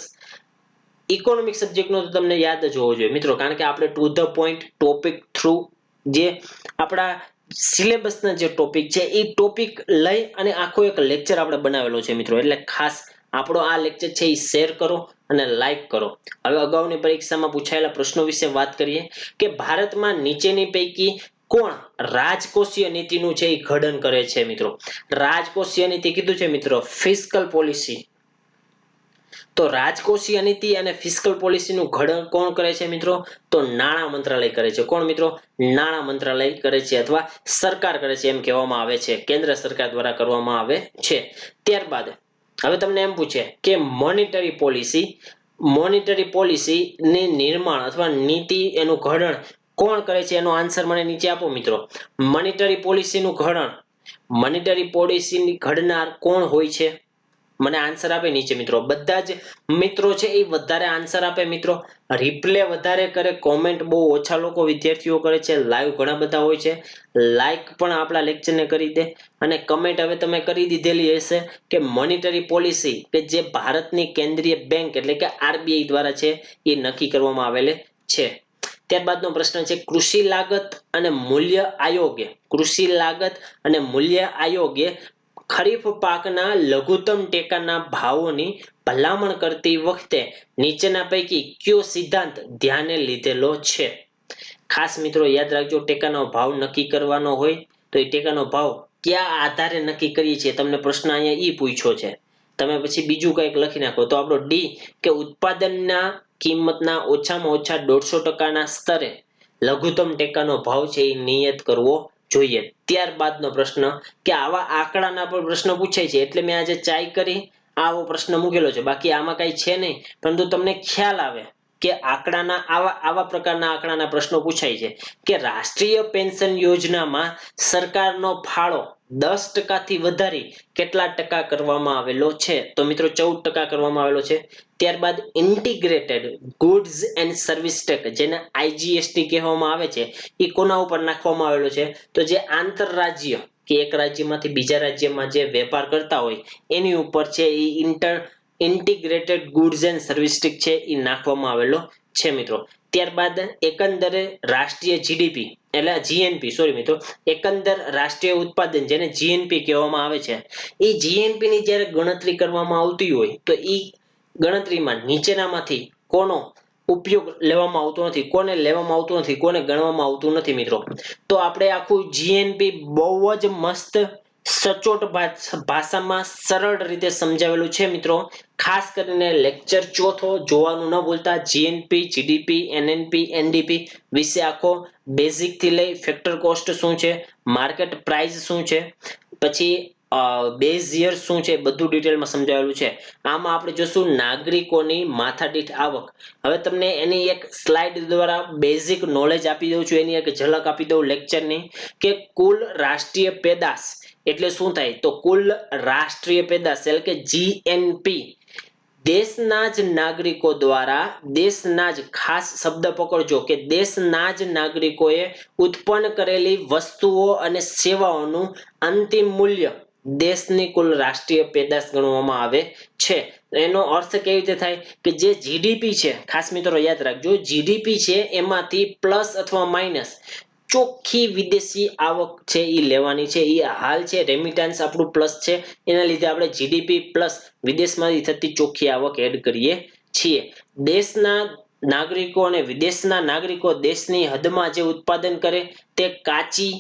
ઇકોનોમિક સબ્જેક્ટનો તો તમને યાદ જ હોવો જોઈએ મિત્રો, કારણ કે આપણે to the point topic through જે આપણા સિલેબસના જે ટોપિક છે એ ટોપિક લઈ અને આખો એક લેક્ચર આપણે બનાવેલો છે મિત્રો. એટલે ખાસ આપણો આ લેક્ચર છે એ શેર કરો અને લાઈક કરો. હવે અગાઉની પરીક્ષામાં પૂછાયેલા પ્રશ્નો વિશે વાત કરીએ કે ભારતમાં નીચેની પૈકી કોણ રાજકોષીય નીતિનું છે એ ઘડન કરે છે મિત્રો. રાજકોષીય નીતિ કીધું છે મિત્રો, ફિસ્કલ પોલિસી. તો રાજકોષીય નીતિ અને ફિસ્કલ પોલિસીનું ઘડન કોણ કરે છે મિત્રો? તો નાણાં મંત્રાલય કરે છે. કોણ મિત્રો? નાણાં મંત્રાલય કરે છે અથવા સરકાર કરે છે એમ કહેવામાં આવે છે, કેન્દ્ર સરકાર દ્વારા કરવામાં આવે છે. ત્યારબાદ હવે તમને એમ પૂછે કે મોનેટરી પોલિસી ની નિર્માણ અથવા નીતિ એનું ઘડણ કોણ કરે છે, એનો આન્સર મને નીચે આપો મિત્રો. મોનેટરી પોલિસીની ઘડનાર કોણ હોય છે? મને આન્સર આપે નીચે મિત્રો. બધા જ મિત્રો છે એ વધારે આન્સર આપે મિત્રો, રિપ્લે વધારે કરે, કોમેન્ટ બહુ ઓછા લોકો વિદ્યાર્થીઓ કરે છે, લાઈવ ઘણા બધા હોય છે, લાઈક પણ આપણા લેક્ચરને કરી દે, અને કમેન્ટ હવે તમે કરી દીધેલી હશે કે મોનેટરી પોલિસી કે જે ભારતની કેન્દ્રીય બેંક એટલે કે આરબીઆઈ દ્વારા છે એ નક્કી કરવામાં આવેલી છે. ત્યારબાદનો પ્રશ્ન છે કૃષિ લાગત અને મૂલ્ય આયોગે ખરીફ પાકના લઘુત્તમ ટેકાના ભાવોની ભલામણ કરતી વખતે નીચેના પૈકી કયો સિદ્ધાંત ધ્યાને લીધેલો છે? ખાસ મિત્રો યાદ રાખજો, ટેકાનો ભાવ નક્કી કરવાનો હોય તો એ ટેકાનો ભાવ કયા આધારે નક્કી કરીએ છીએ, તમને પ્રશ્ન અહીંયા ઈ પૂછ્યો છે. તમે પછી બીજું કંઈક લખી નાખો તો આપણો ડી કે ઉત્પાદનના કિંમતના ઓછામાં ઓછા 150%ના સ્તરે લઘુત્તમ ટેકાનો ભાવ છે એ નિયત કરવો જોઈએ. ત્યારબાદનો પ્રશ્ન કે આવા આંકડાના પર પ્રશ્ન પૂછાય છે એટલે મેં આજે ચાય કરી આવો પ્રશ્ન મૂકેલો છે, બાકી આમાં કઈ છે નહીં, પરંતુ તમને ખ્યાલ આવે કે આવા પ્રકારના આંકડાના પ્રશ્નો પૂછાય છે કે રાષ્ટ્રીય પેન્શન યોજનામાં સરકારનો ફાળો 10% થી વધારી કેટલા ટકા કરવામાં આવેલો છે? તો મિત્રો 14% કરવામાં આવેલો છે. ત્યારબાદ integrated goods and service tax, જેને આઈજીએસટી કહેવામાં આવે છે, એ કોના ઉપર નાખવામાં આવેલો છે? તો જે આંતરરાજ્ય કે એક રાજ્યમાંથી બીજા રાજ્યમાં જે વેપાર કરતા હોય એની ઉપર છે એ integrated goods and service tax છે એ નાખવામાં આવેલો છે મિત્રો. ત્યારબાદ એકંદરે રાષ્ટ્રીય જીડીપી એટલે જીએનપી, સોરી મિત્રો, એકંદર રાષ્ટ્રીય ઉત્પાદન જેને જીએનપી કહેવામાં આવે છે, એ જીએનપી ની જ્યારે ગણતરી કરવામાં આવતી હોય તો એ ગણતરીમાં નીચેનામાંથી કોનો ઉપયોગ લેવામાં આવતો નથી, કોને લેવામાં આવતું નથી, કોને ગણવામાં આવતું નથી મિત્રો? તો આપણે આખું જીએનપી બહુ જ મસ્ત સચોટ ભાષામાં સરળ રીતે સમજાવેલું છે મિત્રો. ખાસ કરીને લેક્ચર ચોથો જોવાનું ન ભૂલતા. જીએનપી, જીડીપી, એનએનપી, એનડીપી વિશે આખો બેઝિક થી લઈ ફેક્ટર કોસ્ટ શું છે, માર્કેટ પ્રાઇસ શું છે, પછી બેઝ યર શું છે, બધું ડિટેલમાં સમજાવેલું છે. આમાં આપણે જોશું નાગરિકોની માથાદીઠ આવક. હવે તમને એની એક સ્લાઇડ દ્વારા બેઝિક નોલેજ આપી દઉં છું, એની એક ઝલક આપી દઉં લેક્ચરની કે કુલ રાષ્ટ્રીય પેદાશ એટલે શું થાય? તો કુલ રાષ્ટ્રીય પેદાશ એટલે કે જીએનપી દેશના જ નાગરિકો દ્વારા, દેશના જ, ખાસ શબ્દ પકડજો કે દેશના જ નાગરિકોએ ઉત્પન્ન કરેલી વસ્તુઓ અને સેવાઓનું અંતિમ મૂલ્ય દેશની કુલ રાષ્ટ્રીય પેદાશ ગણવામાં આવે છે. એનો અર્થ કેવી રીતે થાય કે જે જીડીપી છે, ખાસ મિત્રો યાદ રાખજો, જીડીપી છે એમાંથી પ્લસ અથવા માઇનસ ચોખ્ખી વિદેશી આવક છે એ લેવાની છે. એ હાલ છે રેમિટન્સ આપણું પ્લસ છે, એના લીધે આપણે જીડીપી પ્લસ વિદેશમાંથી થતી ચોખ્ખી આવક એડ કરીએ છીએ. દેશના નાગરિકો અને વિદેશના નાગરિકો દેશની હદમાં જે ઉત્પાદન કરે તે કાચી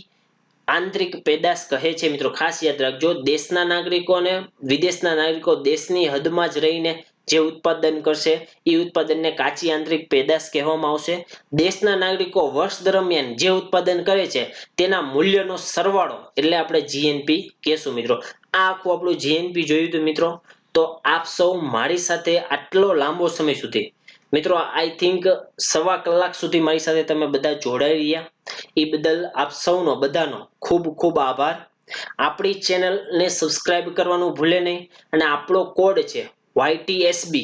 આંતરિક પેદાશ કહે છે. મિત્રો ખાસ યાદ રાખજો, દેશના નાગરિકો અને વિદેશના નાગરિકો દેશની હદમાં જ રહીને જે ઉત્પાદન કરશે એ ઉત્પાદનને કાચી આંતરિક પેદાશ કહેવામાં આવશે. દેશના નાગરિકો વર્ષ દરમિયાન જે ઉત્પાદન કરે છે તેના મૂલ્યનો સરવાળો એટલે આપણે જીએનપી કહેશું. મિત્રો આ આખું આપણું જીએનપી જોયું હતું મિત્રો. તો આપ સૌ મારી સાથે આટલો લાંબો સમય સુધી મિત્રો આઈ થિંક સવા કલાક સુધી મારી સાથે તમે બધા જોડાઈ રહ્યા, એ બદલ આપ સૌનો બધાનો ખૂબ ખૂબ આભાર. આપણી ચેનલને સબસ્ક્રાઇબ કરવાનું ભૂલે નહીં અને આપણો કોડ છે YTSB.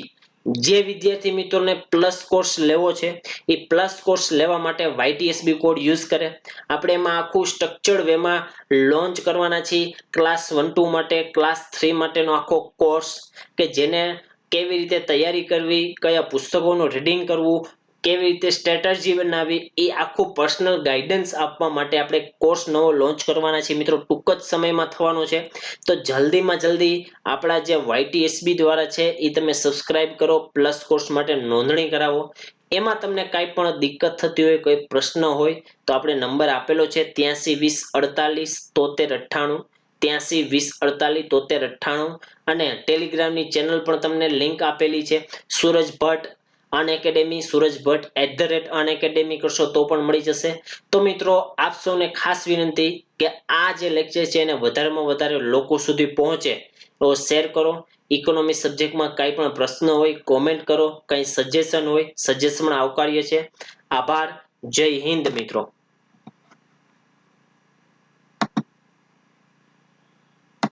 જે વિદ્યાર્થી મિત્રોને પ્લસ કોર્સ લેવો છે એ પ્લસ કોર્સ લેવા માટે YTSB કોડ યુઝ કરે. આપણે એમાં આખું સ્ટ્રક્ચર્ડ વેમાં લોન્ચ કરવાના છીએ. ક્લાસ 1-2 માટે, ક્લાસ 3 માટેનો આખો કોર્સ કે જેને કેવી રીતે તૈયારી કરવી, કયા પુસ્તકોનું રીડિંગ કરવું, કેવી રીતે સ્ટ્રેટેજી બનાવવી, એ આખું પર્સનલ ગાઈડન્સ આપવા માટે આપણે કોર્સ નવો લોન્ચ કરવાના છે મિત્રો. ટૂંક જ સમયમાં થવાનો છે. તો જલ્દીમાં જલ્દી આપણા જે YTSB દ્વારા છે એ તમે સબસ્ક્રાઇબ કરો, પ્લસ કોર્સ માટે નોંધણી કરાવો. એમાં તમને કાંઈ પણ દિક્કત થતી હોય, કોઈ પ્રશ્ન હોય તો આપણે નંબર આપેલો છે 83 20 48 73 98 અને ટેલિગ્રામની ચેનલ પણ તમને લિંક આપેલી છે સૂરજ ભટ્ટ અનએકેડેમી, સૂરજ ભટ્ટ @અનએકેડેમી કરશો તો પણ મળી જશે. તો મિત્રો આપ સૌને ખાસ વિનંતી કે આ જે લેક્ચર છે એને વધારેમાં વધારે લોકો સુધી પહોંચે તો શેર કરો. ઇકોનોમિક સબ્જેક્ટમાં કાંઈ પણ પ્રશ્ન હોય કોમેન્ટ કરો, કંઈ સજેશન હોય સજેશન આવકાર્ય છે. આભાર. જય હિન્દ મિત્રો.